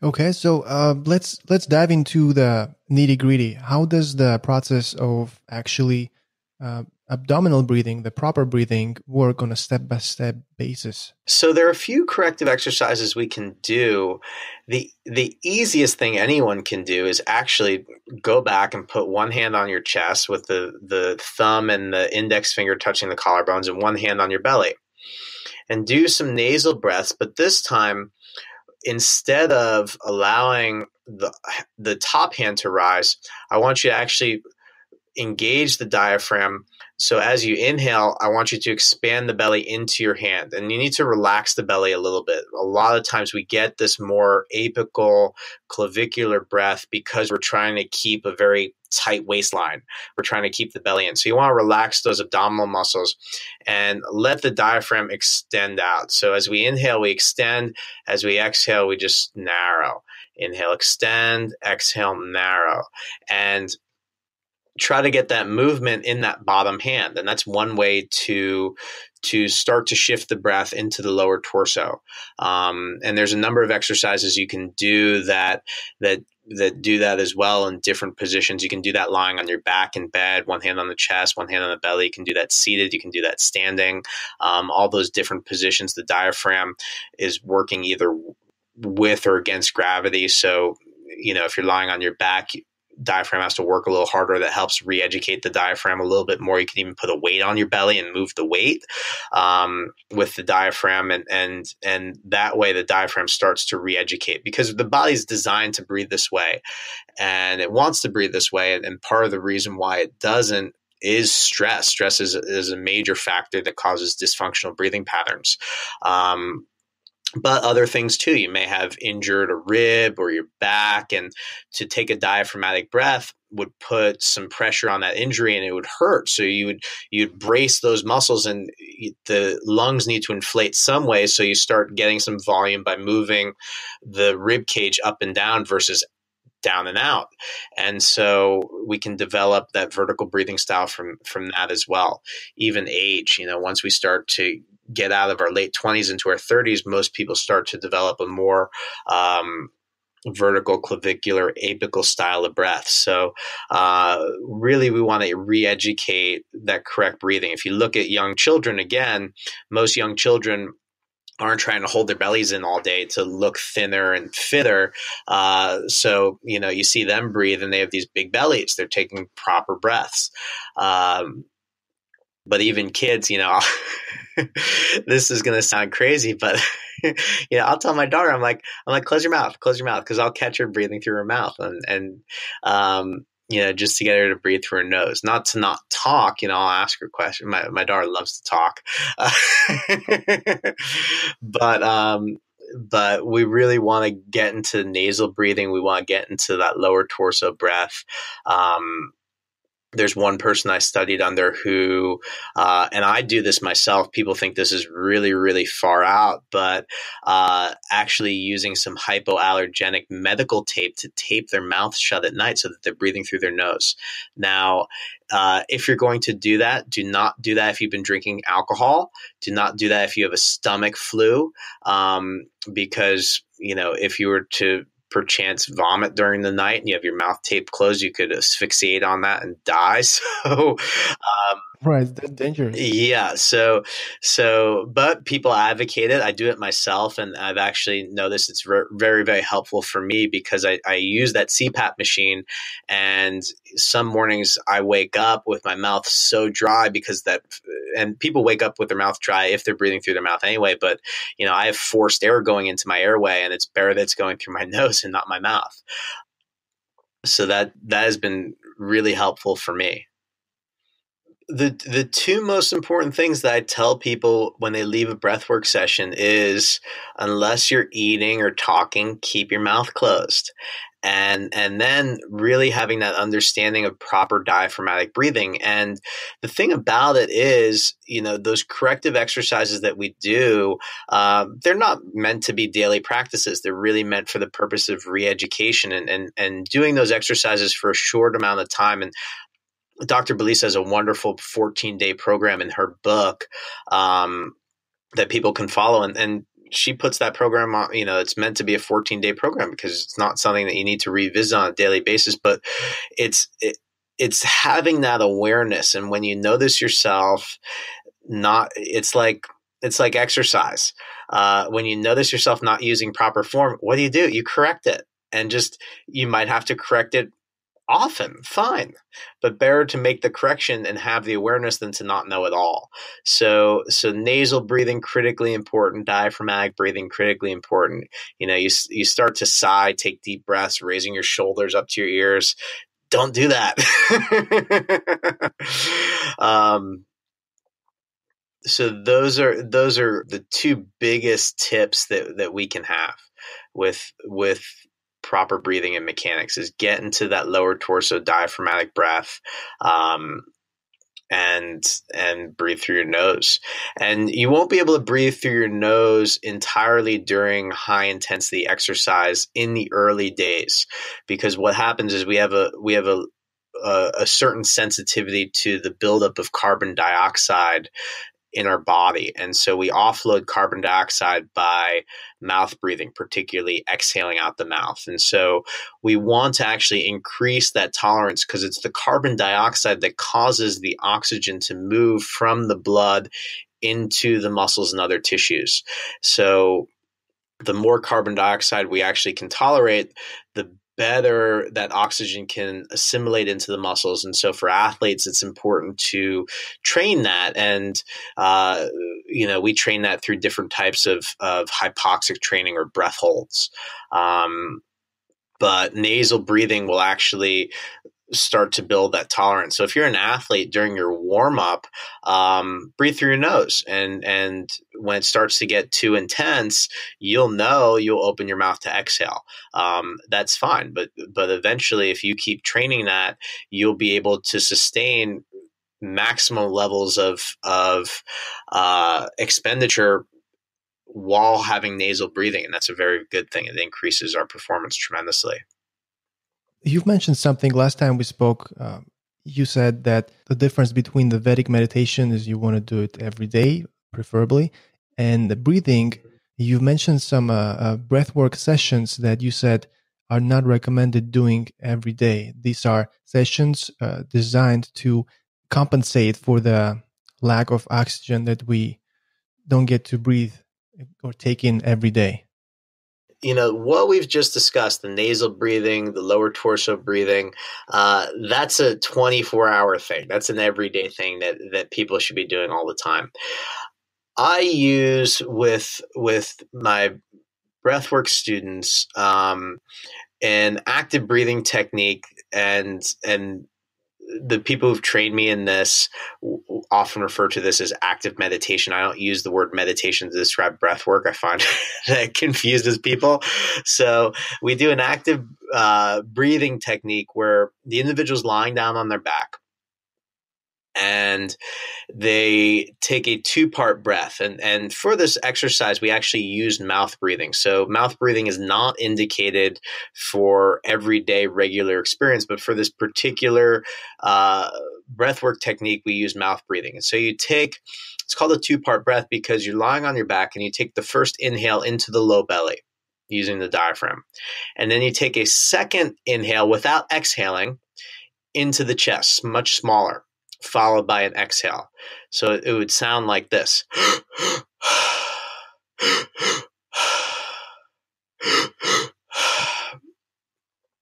Okay, so let's dive into the nitty-gritty. How does the process of actually abdominal breathing, the proper breathing, work on a step-by-step basis? So there are a few corrective exercises we can do. The easiest thing anyone can do is actually go back and put one hand on your chest with the thumb and the index finger touching the collarbones, and one hand on your belly, and do some nasal breaths. But this time, instead of allowing the top hand to rise, I want you to actually engage the diaphragm. So as you inhale, I want you to expand the belly into your hand, and you need to relax the belly a little bit. A lot of times we get this more apical clavicular breath because we're trying to keep a very tight waistline. We're trying to keep the belly in. So you want to relax those abdominal muscles and let the diaphragm extend out. So as we inhale, we extend. As we exhale, we just narrow. Inhale, extend, exhale, narrow. And try to get that movement in that bottom hand. And that's one way to start to shift the breath into the lower torso. And there's a number of exercises you can do that do that as well in different positions. You can do that lying on your back in bed, one hand on the chest, one hand on the belly. You can do that seated. You can do that standing. All those different positions. The diaphragm is working either with or against gravity. So, if you're lying on your back, diaphragm has to work a little harder. That helps re-educate the diaphragm a little bit more. You can even put a weight on your belly and move the weight with the diaphragm, and that way the diaphragm starts to re-educate, because the body's designed to breathe this way, and it wants to breathe this way. And part of the reason why it doesn't is stress. Stress is a major factor that causes dysfunctional breathing patterns. But other things too. You may have injured a rib or your back, and to take a diaphragmatic breath would put some pressure on that injury and it would hurt. So you'd brace those muscles, and the lungs need to inflate some way. So you start getting some volume by moving the rib cage up and down versus down and out. And so we can develop that vertical breathing style from that as well. Even age, once we start to get out of our late 20s into our 30s, most people start to develop a more vertical, clavicular, apical style of breath. So really, we want to re-educate that correct breathing. If you look at young children, again, most young children aren't trying to hold their bellies in all day to look thinner and fitter. So, you see them breathe and they have these big bellies. They're taking proper breaths. But even kids, this is going to sound crazy, but I'll tell my daughter, I'm like, close your mouth, because I'll catch her breathing through her mouth, and just to get her to breathe through her nose, not to not talk. I'll ask her questions. My daughter loves to talk, but we really want to get into nasal breathing. We want to get into that lower torso breath. There's one person I studied under who, and I do this myself. People think this is really, really far out, but actually using some hypoallergenic medical tape to tape their mouth shut at night so that they're breathing through their nose. Now, if you're going to do that, do not do that if you've been drinking alcohol. Do not do that if you have a stomach flu, because, if you were to perchance vomit during the night and you have your mouth taped closed, you could asphyxiate on that and die. So, right, that's dangerous. Yeah. So, but people advocate it. I do it myself, and I've actually noticed it's very, very helpful for me, because I use that CPAP machine, and some mornings I wake up with my mouth so dry and people wake up with their mouth dry if they're breathing through their mouth anyway. But, I have forced air going into my airway, and it's better that's going through my nose and not my mouth. So that has been really helpful for me. The two most important things that I tell people when they leave a breathwork session is, unless you're eating or talking, keep your mouth closed. And then really having that understanding of proper diaphragmatic breathing. And the thing about it is, those corrective exercises that we do, they're not meant to be daily practices. They're really meant for the purpose of re-education and doing those exercises for a short amount of time. And Dr. Bliss has a wonderful 14-day program in her book that people can follow. And she puts that program on, it's meant to be a 14-day program, because it's not something that you need to revisit on a daily basis, but it's having that awareness. And when you notice yourself, it's like exercise. When you notice yourself not using proper form, what do? You correct it. And you might have to correct it often, fine, but better to make the correction and have the awareness than to not know at all. So nasal breathing, critically important. Diaphragmatic breathing, critically important. You start to sigh, take deep breaths, raising your shoulders up to your ears. Don't do that. So those are the two biggest tips that we can have with proper breathing and mechanics, is get into that lower torso diaphragmatic breath, and breathe through your nose. And you won't be able to breathe through your nose entirely during high intensity exercise in the early days, because what happens is we have a certain sensitivity to the buildup of carbon dioxide in our body. And so we offload carbon dioxide by mouth breathing, particularly exhaling out the mouth. And so we want to actually increase that tolerance, because it's the carbon dioxide that causes the oxygen to move from the blood into the muscles and other tissues. So the more carbon dioxide we actually can tolerate, the better that oxygen can assimilate into the muscles. And so for athletes, it's important to train that. And, we train that through different types of hypoxic training or breath holds. But nasal breathing will actually start to build that tolerance. So if you're an athlete, during your warm-up, breathe through your nose. And when it starts to get too intense, you'll open your mouth to exhale. That's fine. But eventually, if you keep training that, you'll be able to sustain maximum levels of expenditure while having nasal breathing. And that's a very good thing. It increases our performance tremendously. You've mentioned something last time we spoke. You said that the difference between the Vedic meditation is you want to do it every day, preferably, and the breathing. You've mentioned some breathwork sessions that you said are not recommended doing every day. These are sessions designed to compensate for the lack of oxygen that we don't get to breathe or take in every day. What we've just discussed, the nasal breathing, the lower torso breathing, that's a 24-hour thing. That's an everyday thing that people should be doing all the time. I use with my breathwork students an active breathing technique, and the people who've trained me in this often refer to this as active meditation. I don't use the word meditation to describe breath work. I find that confuses people. So we do an active breathing technique where the individual's lying down on their back, and they take a 2-part breath. And for this exercise, we actually use mouth breathing. So mouth breathing is not indicated for everyday regular experience, but for this particular breathwork technique, we use mouth breathing. And so it's called a 2-part breath because you're lying on your back and you take the first inhale into the low belly using the diaphragm. And then you take a second inhale without exhaling into the chest, much smaller, followed by an exhale. So it would sound like this.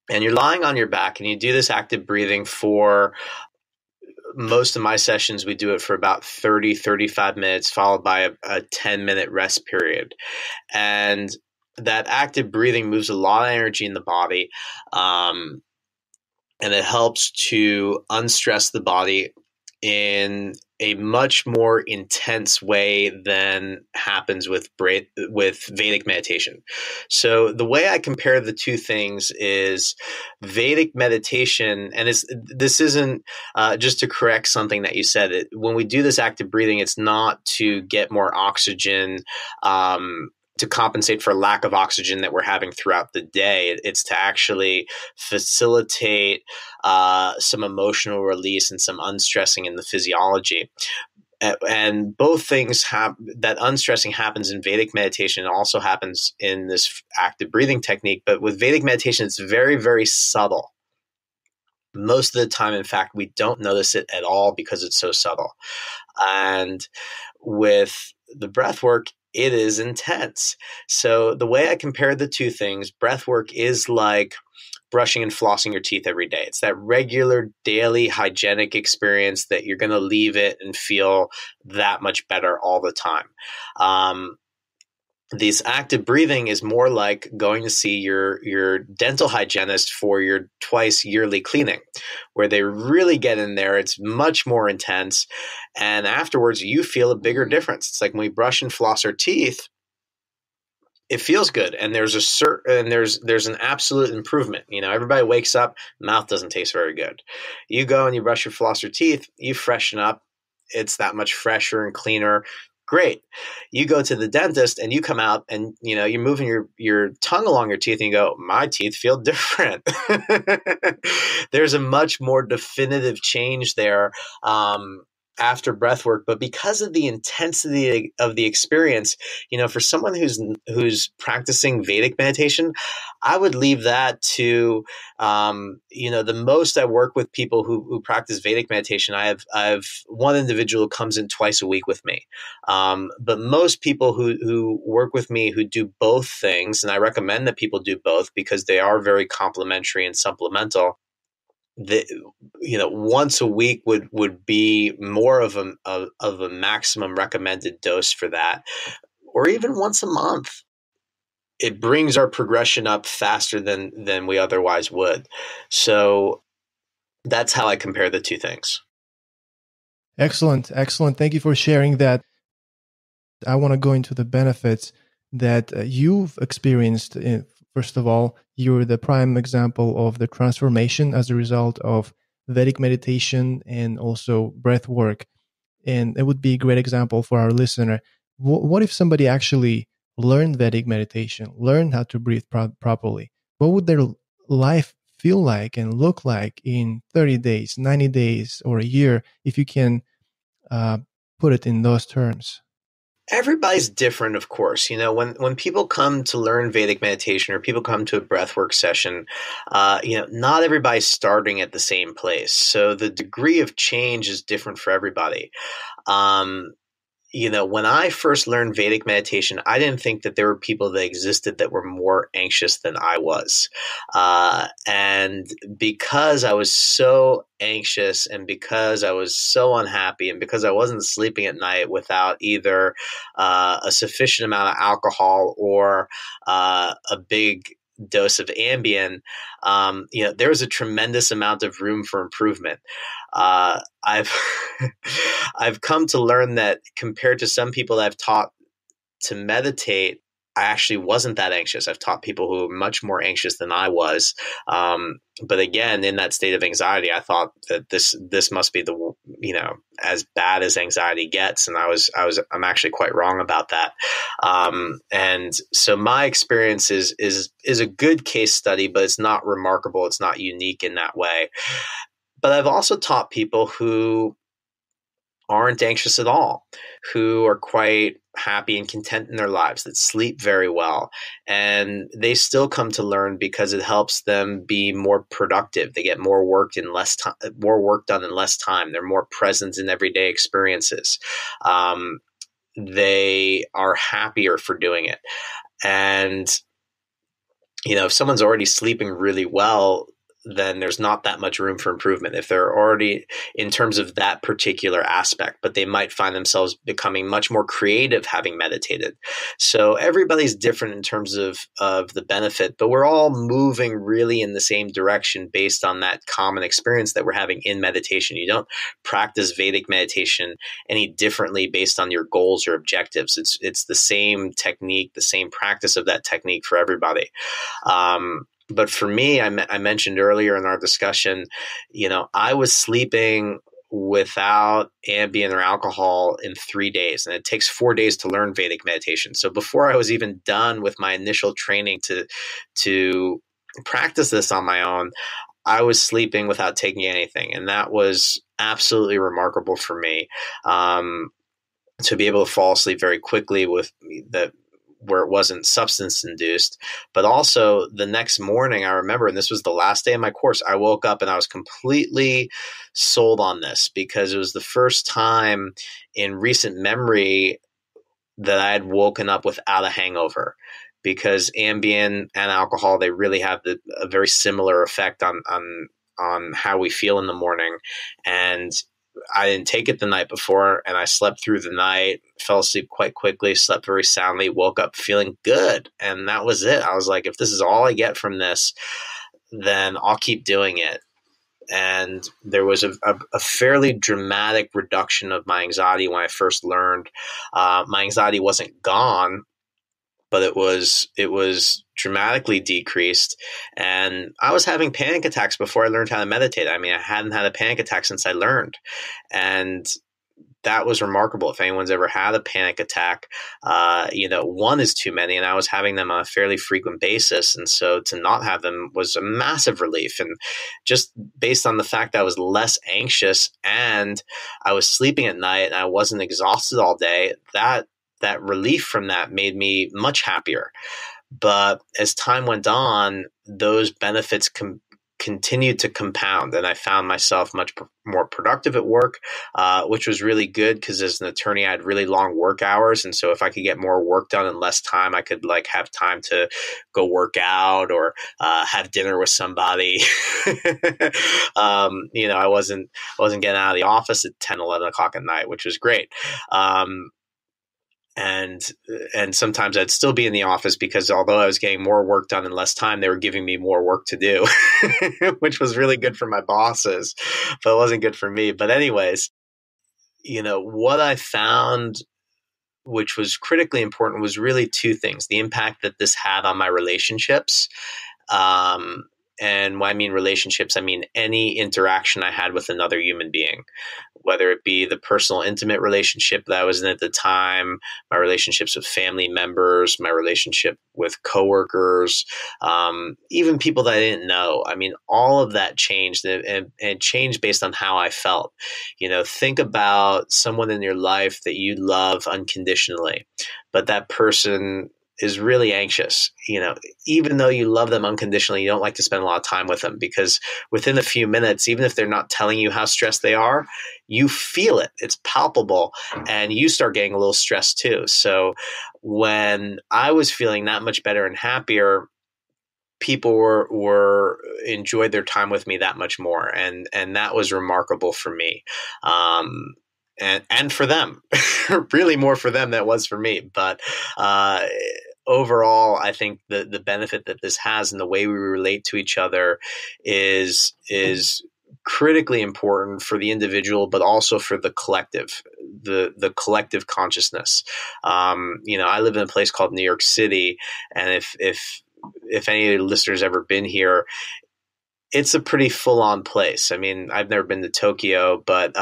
And you're lying on your back, and you do this active breathing for most of my sessions. We do it for about 30, 35 minutes, followed by a 10-minute rest period. And that active breathing moves a lot of energy in the body, and it helps to unstress the body in a much more intense way than happens with Vedic meditation. So the way I compare the two things is Vedic meditation, and this isn't just to correct something that you said. When we do this active breathing, it's not to get more oxygen, to compensate for lack of oxygen that we're having throughout the day. It's to actually facilitate some emotional release and some unstressing in the physiology. And both things that unstressing happens in Vedic meditation, and also happens in this active breathing technique. But with Vedic meditation, it's very, very subtle. Most of the time, in fact, we don't notice it at all because it's so subtle. And with the breath work, it is intense. So the way I compare the two things, breath work is like brushing and flossing your teeth every day. It's that regular daily hygienic experience that you're going to leave it and feel that much better all the time. This active breathing is more like going to see your dental hygienist for your twice yearly cleaning, where they really get in there. It's much more intense. And afterwards, you feel a bigger difference. It's like when we brush and floss our teeth, it feels good, and there's a certain and there's an absolute improvement. Everybody wakes up, mouth doesn't taste very good. You go and you brush your floss your teeth, you freshen up, it's that much fresher and cleaner. Great. You go to the dentist and you come out and you're moving your tongue along your teeth and you go, my teeth feel different. There's a much more definitive change there. After breath work, but because of the intensity of the experience, for someone who's practicing Vedic meditation, I would leave that to, the most I work with people who practice Vedic meditation. I have one individual who comes in twice a week with me. But most people who work with me who do both things, and I recommend that people do both because they are very complementary and supplemental. Once a week would be more of a maximum recommended dose for that, or even once a month. It brings our progression up faster than we otherwise would. So that's how I compare the two things. Excellent. Thank you for sharing that. I want to go into the benefits that you've experienced. First of all, you're the prime example of the transformation as a result of Vedic meditation and also breath work. And it would be a great example for our listener. What if somebody actually learned Vedic meditation, learned how to breathe properly? What would their life feel like and look like in 30 days, 90 days, or a year, if you can put it in those terms? Everybody's different, of course. When people come to learn Vedic meditation or people come to a breathwork session, not everybody's starting at the same place. So the degree of change is different for everybody. When I first learned Vedic meditation, I didn't think that there were people that existed that were more anxious than I was. And because I was so anxious and because I was so unhappy and because I wasn't sleeping at night without either a sufficient amount of alcohol or a big dose of Ambien, there was a tremendous amount of room for improvement. I've I've come to learn that compared to some people that I've taught to meditate, I actually wasn't that anxious. I've taught people who were much more anxious than I was. But again, in that state of anxiety, I thought that this must be as bad as anxiety gets. And I'm actually quite wrong about that. And so my experience is a good case study, but it's not remarkable. It's not unique in that way. But I've also taught people who aren't anxious at all, who are quite happy and content in their lives, that sleep very well. And they still come to learn because it helps them be more productive. They get more work done in less time. They're more present in everyday experiences. They are happier for doing it. And, if someone's already sleeping really well, then there's not that much room for improvement if they're already in terms of that particular aspect, but they might find themselves becoming much more creative having meditated. So everybody's different in terms of the benefit, but we're all moving really in the same direction based on that common experience that we're having in meditation. You don't practice Vedic meditation any differently based on your goals or objectives. It's the same technique, the same practice of that technique for everybody. But for me, I mentioned earlier in our discussion, I was sleeping without Ambien or alcohol in 3 days, and it takes 4 days to learn Vedic meditation. So before I was even done with my initial training to practice this on my own, I was sleeping without taking anything, and that was absolutely remarkable for me. To be able to fall asleep very quickly with that, where it wasn't substance induced, but also the next morning, I remember, and this was the last day of my course, I woke up and I was completely sold on this because it was the first time in recent memory that I had woken up without a hangover, because Ambien and alcohol, they really have a very similar effect on how we feel in the morning. And I didn't take it the night before, and I slept through the night, fell asleep quite quickly, slept very soundly, woke up feeling good. And that was it. I was like, if this is all I get from this, then I'll keep doing it. And there was a fairly dramatic reduction of my anxiety when I first learned. My anxiety wasn't gone, but it was dramatically decreased. And I was having panic attacks before I learned how to meditate. I mean, I hadn't had a panic attack since I learned. And that was remarkable. If anyone's ever had a panic attack, one is too many, and I was having them on a fairly frequent basis. And so to not have them was a massive relief. And just based on the fact that I was less anxious and I was sleeping at night and I wasn't exhausted all day, that relief from that made me much happier. But as time went on, those benefits continued to compound, and I found myself much more productive at work, which was really good because as an attorney, I had really long work hours. And so if I could get more work done in less time, I could have time to go work out or have dinner with somebody. I wasn't getting out of the office at 10, 11 o'clock at night, which was great. And sometimes I'd still be in the office because although I was getting more work done in less time, they were giving me more work to do, which was really good for my bosses, but it wasn't good for me. But anyways, what I found, which was critically important, was really two things: the impact that this had on my relationships. And when I mean relationships, I mean any interaction I had with another human being, whether it be the personal, intimate relationship that I was in at the time, my relationships with family members, my relationship with coworkers, even people that I didn't know. I mean, all of that changed and changed based on how I felt. Think about someone in your life that you love unconditionally, but that person is really anxious. Even though you love them unconditionally, you don't like to spend a lot of time with them because within a few minutes, even if they're not telling you how stressed they are, you feel it. It's palpable, and you start getting a little stressed too. So when I was feeling that much better and happier, people were enjoyed their time with me that much more, and that was remarkable for me. And for them, really more for them than it was for me. But overall, I think the benefit that this has and the way we relate to each other is critically important for the individual, but also for the collective, the collective consciousness. I live in a place called New York City, and if any of the listeners ever been here, it's a pretty full-on place. I mean, I've never been to Tokyo, but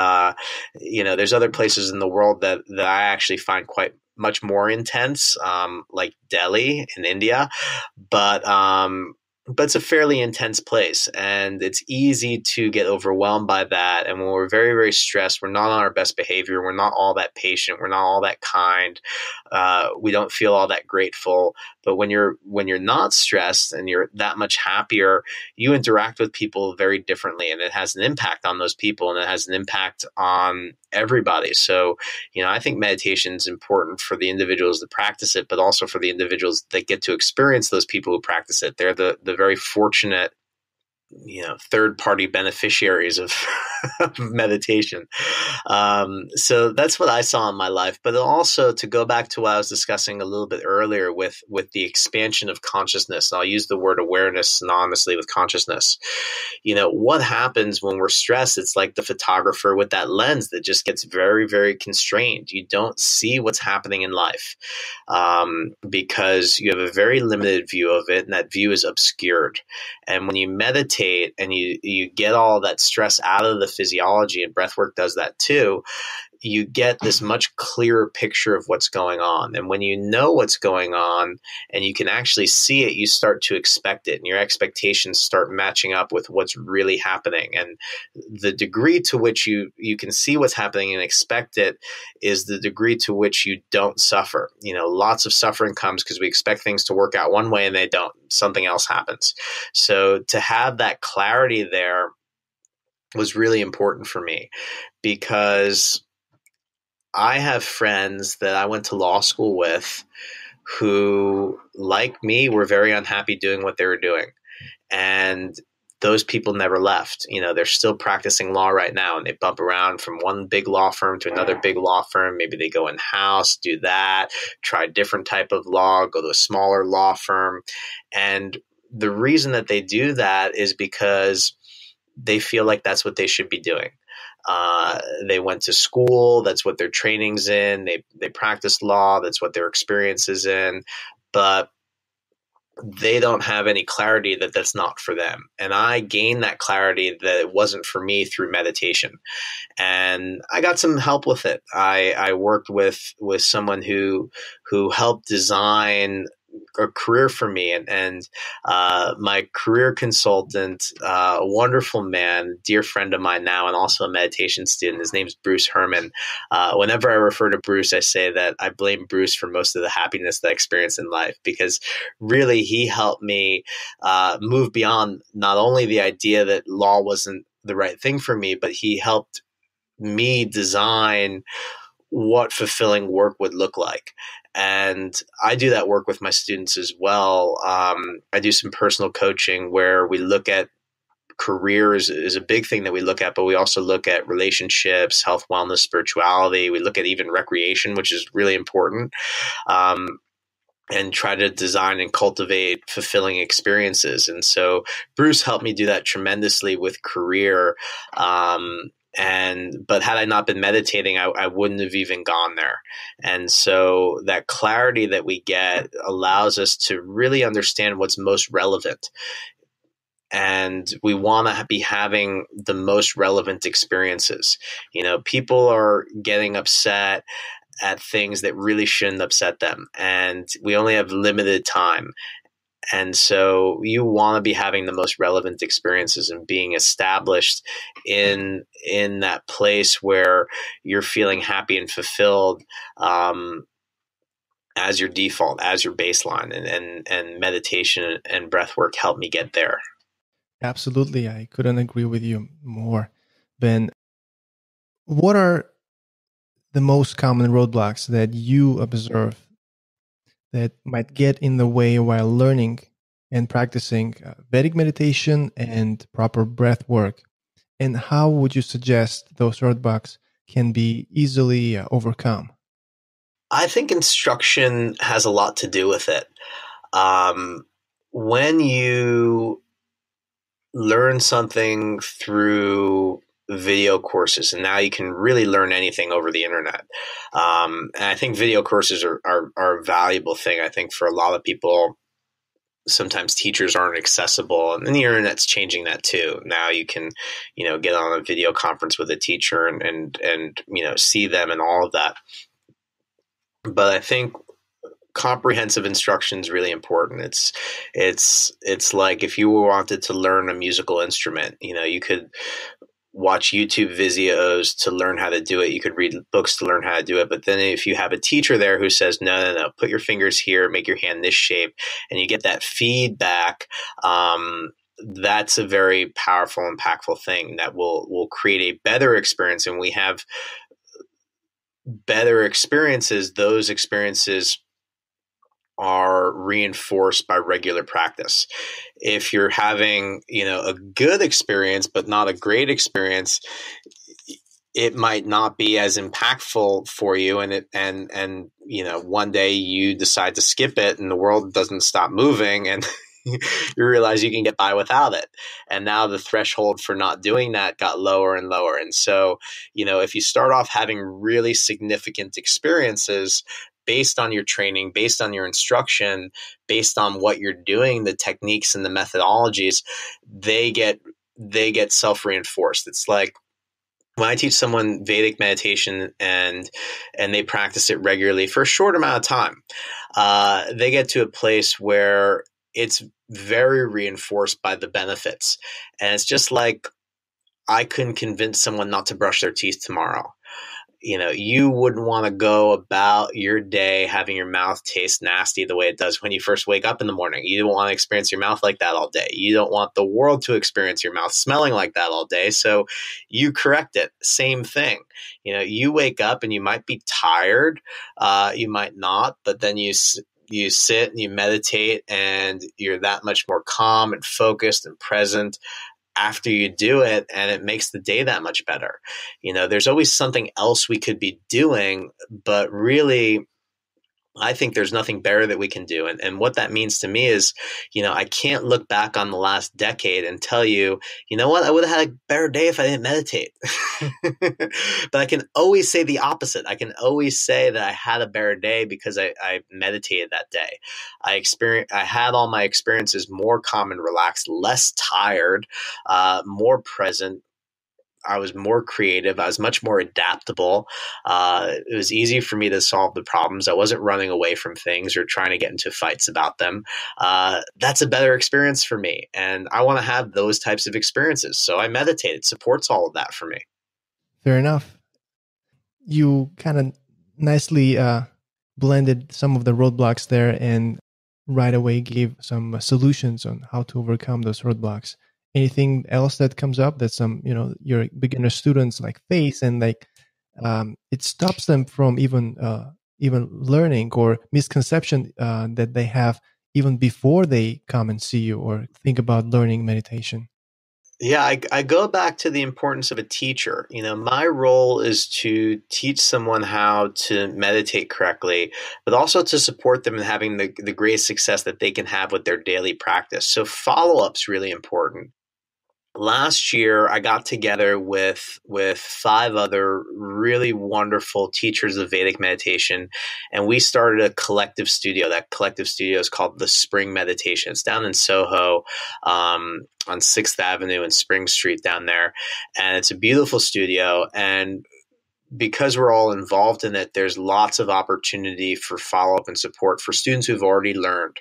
there's other places in the world that I actually find quite much more intense, like Delhi in India. But it's a fairly intense place, and it's easy to get overwhelmed by that. And when we're very, very stressed, we're not on our best behavior. We're not all that patient. We're not all that kind. We don't feel all that grateful. But when you're not stressed and you're that much happier, you interact with people very differently, and it has an impact on those people, and it has an impact on everybody. So, I think meditation is important for the individuals that practice it, but also for the individuals that get to experience those people who practice it. They're the very fortunate, third-party beneficiaries of meditation. So that's what I saw in my life. But also, to go back to what I was discussing a little bit earlier with the expansion of consciousness, and I'll use the word awareness synonymously with consciousness. What happens when we're stressed? It's like the photographer with that lens that just gets very, very constrained. You don't see what's happening in life because you have a very limited view of it, and that view is obscured. And when you meditate and you get all that stress out of the physiology, and breathwork does that too, you get this much clearer picture of what's going on. And when you know what's going on and you can actually see it, you start to expect it, and your expectations start matching up with what's really happening. And the degree to which you can see what's happening and expect it is the degree to which you don't suffer. Lots of suffering comes because we expect things to work out one way and they don't. Something else happens. So to have that clarity there was really important for me, because I have friends that I went to law school with who, like me, were very unhappy doing what they were doing. And those people never left. They're still practicing law right now, and they bump around from one big law firm to another big law firm. Maybe they go in-house, do that, try a different type of law, go to a smaller law firm. And the reason that they do that is because they feel like that's what they should be doing. They went to school. That's what their training's in. They practice law. That's what their experience is in. but they don't have any clarity that that's not for them. And I gained that clarity that it wasn't for me through meditation. And I got some help with it. I worked with someone who helped design a career for me, and my career consultant, a wonderful man, dear friend of mine now, and also a meditation student. His name's Bruce Herman. Whenever I refer to Bruce, I say that I blame Bruce for most of the happiness that I experienced in life, because really he helped me move beyond not only the idea that law wasn't the right thing for me, but he helped me design what fulfilling work would look like. And I do that work with my students as well. I do some personal coaching where we look at careers is a big thing that we look at, but we also look at relationships, health, wellness, spirituality. We look at even recreation, which is really important. And try to design and cultivate fulfilling experiences. And so Bruce helped me do that tremendously with career. But had I not been meditating, I wouldn't have even gone there. And so that clarity that we get allows us to really understand what's most relevant. And we want to be having the most relevant experiences. People are getting upset at things that really shouldn't upset them. And we only have limited time. And so you want to be having the most relevant experiences and being established in that place where you're feeling happy and fulfilled as your default, as your baseline. And meditation and breathwork help me get there. Absolutely. I couldn't agree with you more. Ben, what are the most common roadblocks that you observe that might get in the way while learning and practicing Vedic meditation and proper breath work? And how would you suggest those roadblocks can be easily overcome? I think instruction has a lot to do with it. When you learn something through video courses, and now you can really learn anything over the internet. And I think video courses are a valuable thing. I think for a lot of people, sometimes teachers aren't accessible, and the internet's changing that too. Now you can, get on a video conference with a teacher and see them and all of that. But I think comprehensive instruction is really important. It's like if you wanted to learn a musical instrument, you could watch YouTube videos to learn how to do it. You could read books to learn how to do it. But then if you have a teacher there who says, no, put your fingers here, make your hand this shape, and you get that feedback, that's a very powerful, impactful thing that will create a better experience. And we have better experiences. Those experiences are reinforced by regular practice. If you're having, a good experience, but not a great experience, it might not be as impactful for you. And one day you decide to skip it and the world doesn't stop moving and you realize you can get by without it. And now the threshold for not doing that got lower and lower. And so, if you start off having really significant experiences based on your training, based on your instruction, based on what you're doing, the techniques and the methodologies, they get self-reinforced. It's like when I teach someone Vedic meditation and they practice it regularly for a short amount of time, they get to a place where it's very reinforced by the benefits. And it's just like I couldn't convince someone not to brush their teeth tomorrow. You wouldn't want to go about your day having your mouth taste nasty the way it does when you first wake up in the morning. You don't want to experience your mouth like that all day. You don't want the world to experience your mouth smelling like that all day. So you correct it. Same thing. You wake up and you might be tired. You might not, but then you sit and you meditate and you're that much more calm and focused and present after you do it, and it makes the day that much better. There's always something else we could be doing, but really I think there's nothing better that we can do. And what that means to me is, I can't look back on the last decade and tell you, you know what, I would have had a better day if I didn't meditate. But I can always say the opposite. I can always say that I had a better day because I meditated that day. I had all my experiences more calm and relaxed, less tired, more present. I was more creative. I was much more adaptable. It was easy for me to solve the problems. I wasn't running away from things or trying to get into fights about them. That's a better experience for me. And I want to have those types of experiences. So I meditate. It supports all of that for me. Fair enough. You kind of nicely blended some of the roadblocks there and right away gave some solutions on how to overcome those roadblocks. Anything else that comes up that your beginner students like face and it stops them from even learning, or misconception that they have even before they come and see you or think about learning meditation? Yeah, I go back to the importance of a teacher. My role is to teach someone how to meditate correctly, but also to support them in having the greatest success that they can have with their daily practice. So follow-up's really important. Last year, I got together with 5 other really wonderful teachers of Vedic meditation, and we started a collective studio. That collective studio is called the Spring Meditation. It's down in Soho, on 6th Avenue and Spring Street down there, and it's a beautiful studio. And because we're all involved in it, there's lots of opportunity for follow-up and support for students who've already learned.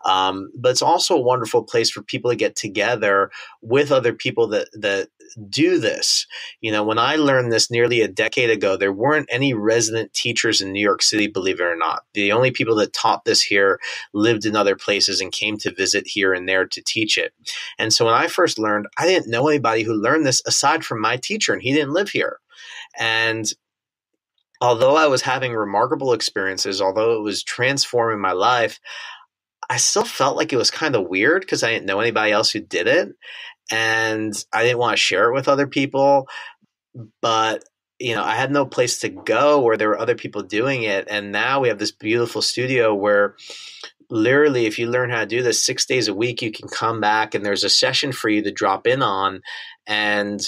But it's also a wonderful place for people to get together with other people that do this. When I learned this nearly a decade ago, there weren't any resident teachers in New York City, believe it or not. The only people that taught this here lived in other places and came to visit here and there to teach it. And so when I first learned, I didn't know anybody who learned this aside from my teacher, and he didn't live here. And although I was having remarkable experiences, although it was transforming my life, I still felt like it was kind of weird because I didn't know anybody else who did it. And I didn't want to share it with other people. But, I had no place to go where there were other people doing it. And now we have this beautiful studio where literally, if you learn how to do this 6 days a week, you can come back and there's a session for you to drop in on. And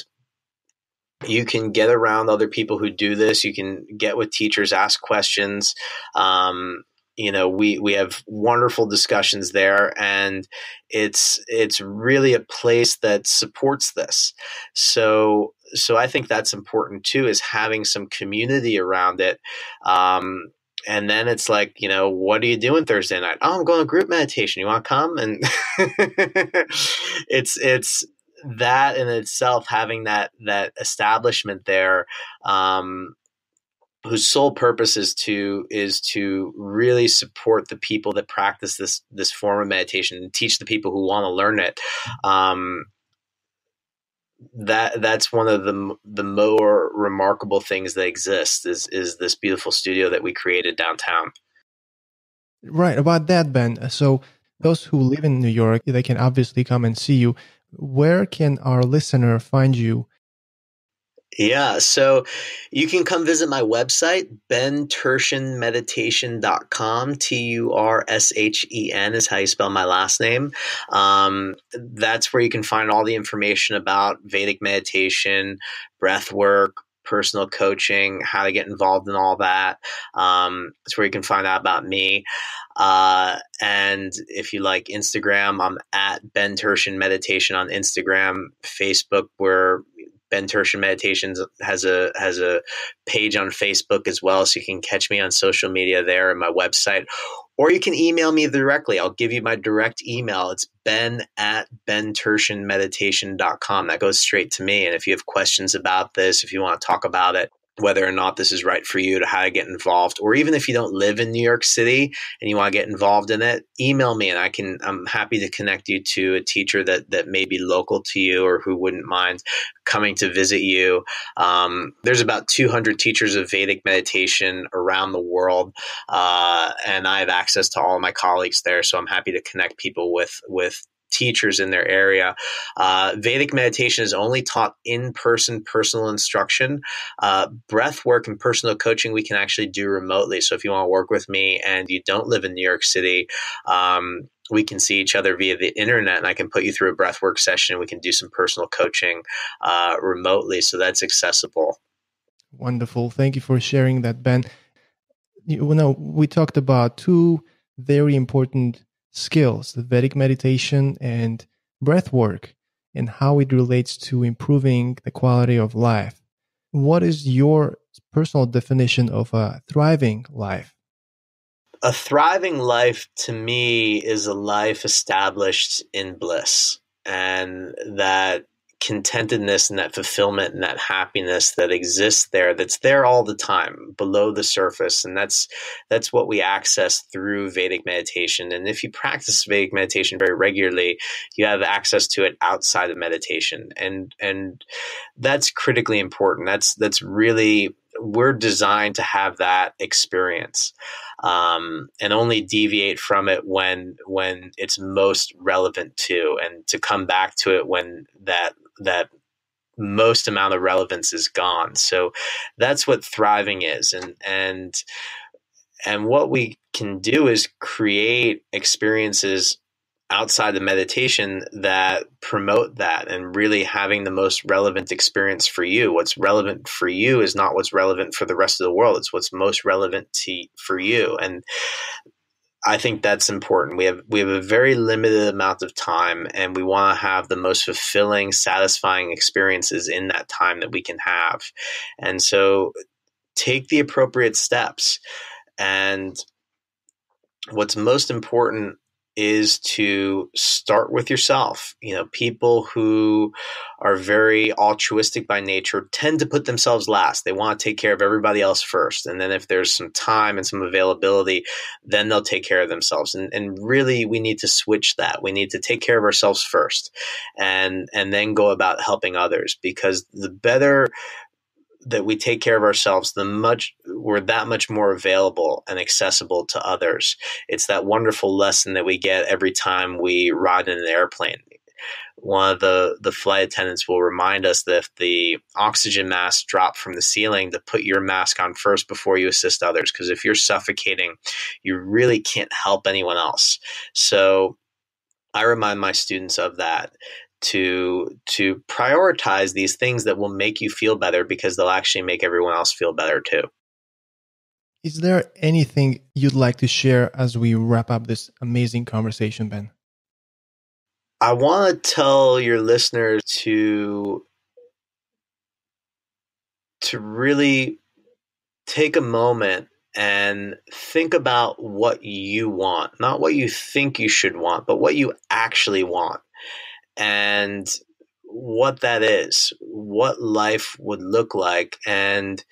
you can get around other people who do this. You can get with teachers, ask questions. We have wonderful discussions there, and it's really a place that supports this. So I think that's important too, is having some community around it. And then it's like, what are you doing Thursday night? Oh, I'm going to group meditation. You want to come? And it's that in itself, having that establishment there, whose sole purpose is to really support the people that practice this form of meditation and teach the people who want to learn it. That's one of the more remarkable things that exist is this beautiful studio that we created downtown. Right, about that, Ben. So those who live in New York, they can obviously come and see you. Where can our listener find you? Yeah, so you can come visit my website, benturshenmeditation.com. Turshen is how you spell my last name. That's where you can find all the information about Vedic meditation, breathwork, personal coaching, how to get involved in all that. That's where you can find out about me. And if you like Instagram, I'm at Ben Turshen Meditation on Instagram. Facebook, where Ben Turshen Meditations has a page on Facebook as well, so you can catch me on social media there and my website. Or you can email me directly. I'll give you my direct email. It's ben@benturshenmeditation.com. That goes straight to me. And if you have questions about this, if you want to talk about it, whether or not this is right for you, to how to get involved, or even if you don't live in New York City and you want to get involved in it, email me and I'm happy to connect you to a teacher that may be local to you or who wouldn't mind coming to visit you. There's about 200 teachers of Vedic meditation around the world, and I have access to all of my colleagues there. So I'm happy to connect people with teachers in their area. Vedic meditation is only taught in-person, personal instruction. Breath work and personal coaching we can actually do remotely. So if you want to work with me and you don't live in New York City, we can see each other via the internet, and I can put you through a breathwork session. We can do some personal coaching remotely, so that's accessible. Wonderful. Thank you for sharing that, Ben. We talked about two very important skills, the Vedic meditation and breathwork, and how it relates to improving the quality of life. What is your personal definition of a thriving life? A thriving life to me is a life established in bliss, and that contentedness and that fulfillment and that happiness that exists there, that's there all the time below the surface. And that's what we access through Vedic meditation. And if you practice Vedic meditation very regularly, you have access to it outside of meditation. And that's critically important. That's really, we're designed to have that experience, and only deviate from it when it's most relevant to, and to come back to it when that most amount of relevance is gone. So that's what thriving is. And what we can do is create experiences outside the meditation that promote that, and really having the most relevant experience for you. What's relevant for you is not what's relevant for the rest of the world. It's what's most relevant for you. And I think that's important. We have a very limited amount of time, and we want to have the most fulfilling, satisfying experiences in that time that we can have. And so take the appropriate steps. And what's most important is to start with yourself. People who are very altruistic by nature tend to put themselves last. They want to take care of everybody else first. And then if there's some time and some availability, then they'll take care of themselves. And really, we need to switch that. We need to take care of ourselves first, and then go about helping others, because the better that we take care of ourselves, we're that much more available and accessible to others. It's that wonderful lesson that we get every time we ride in an airplane. One of the flight attendants will remind us that if the oxygen mask dropped from the ceiling, to put your mask on first before you assist others, because if you're suffocating, you really can't help anyone else. So I remind my students of that, to prioritize these things that will make you feel better, because they'll actually make everyone else feel better too. Is there anything you'd like to share as we wrap up this amazing conversation, Ben? I want to tell your listeners to really take a moment and think about what you want, not what you think you should want, but what you actually want. And what that is, what life would look like, and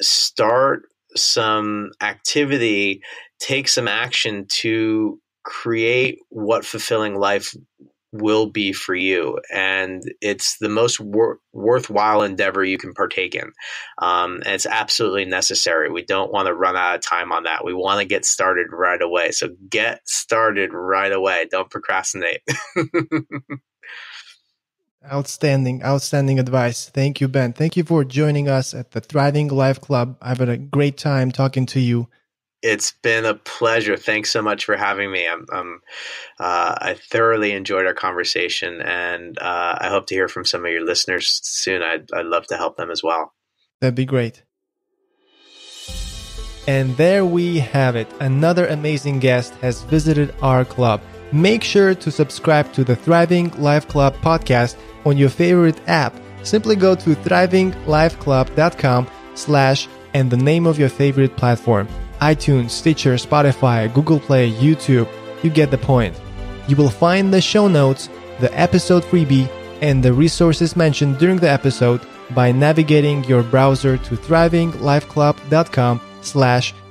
start some activity, take some action to create what fulfilling life will be for you. And it's the most worthwhile endeavor you can partake in. And it's absolutely necessary. We don't want to run out of time on that. We want to get started right away. So get started right away. Don't procrastinate. Outstanding advice. Thank you, Ben. Thank you for joining us at the Thriving Life Club. I've had a great time talking to you. It's been a pleasure. Thanks so much for having me. I thoroughly enjoyed our conversation, and I hope to hear from some of your listeners soon. I'd love to help them as well. That'd be great. And there we have it. Another amazing guest has visited our club. Make sure to subscribe to the Thriving Life Club podcast on your favorite app. Simply go to thrivinglifeclub.com/ and the name of your favorite platform. iTunes, Stitcher, Spotify, Google Play, YouTube. You get the point. You will find the show notes, the episode freebie, and the resources mentioned during the episode by navigating your browser to thrivinglifeclub.com/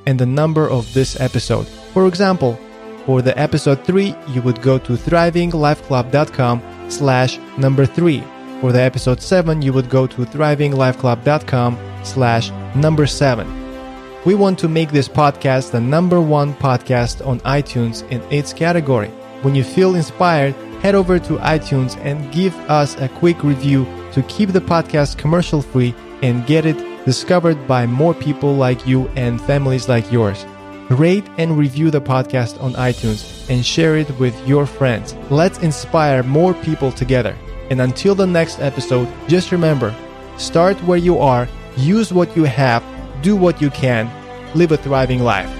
and the number of this episode. For example, for the episode 3, you would go to thrivinglifeclub.com/ 3. For the episode 7, you would go to thrivinglifeclub.com/ 7. We want to make this podcast the #1 podcast on iTunes in its category. When you feel inspired, head over to iTunes and give us a quick review to keep the podcast commercial-free and get it discovered by more people like you and families like yours. Rate and review the podcast on iTunes and share it with your friends. Let's inspire more people together. And until the next episode, just remember, start where you are, use what you have, do what you can, live a thriving life.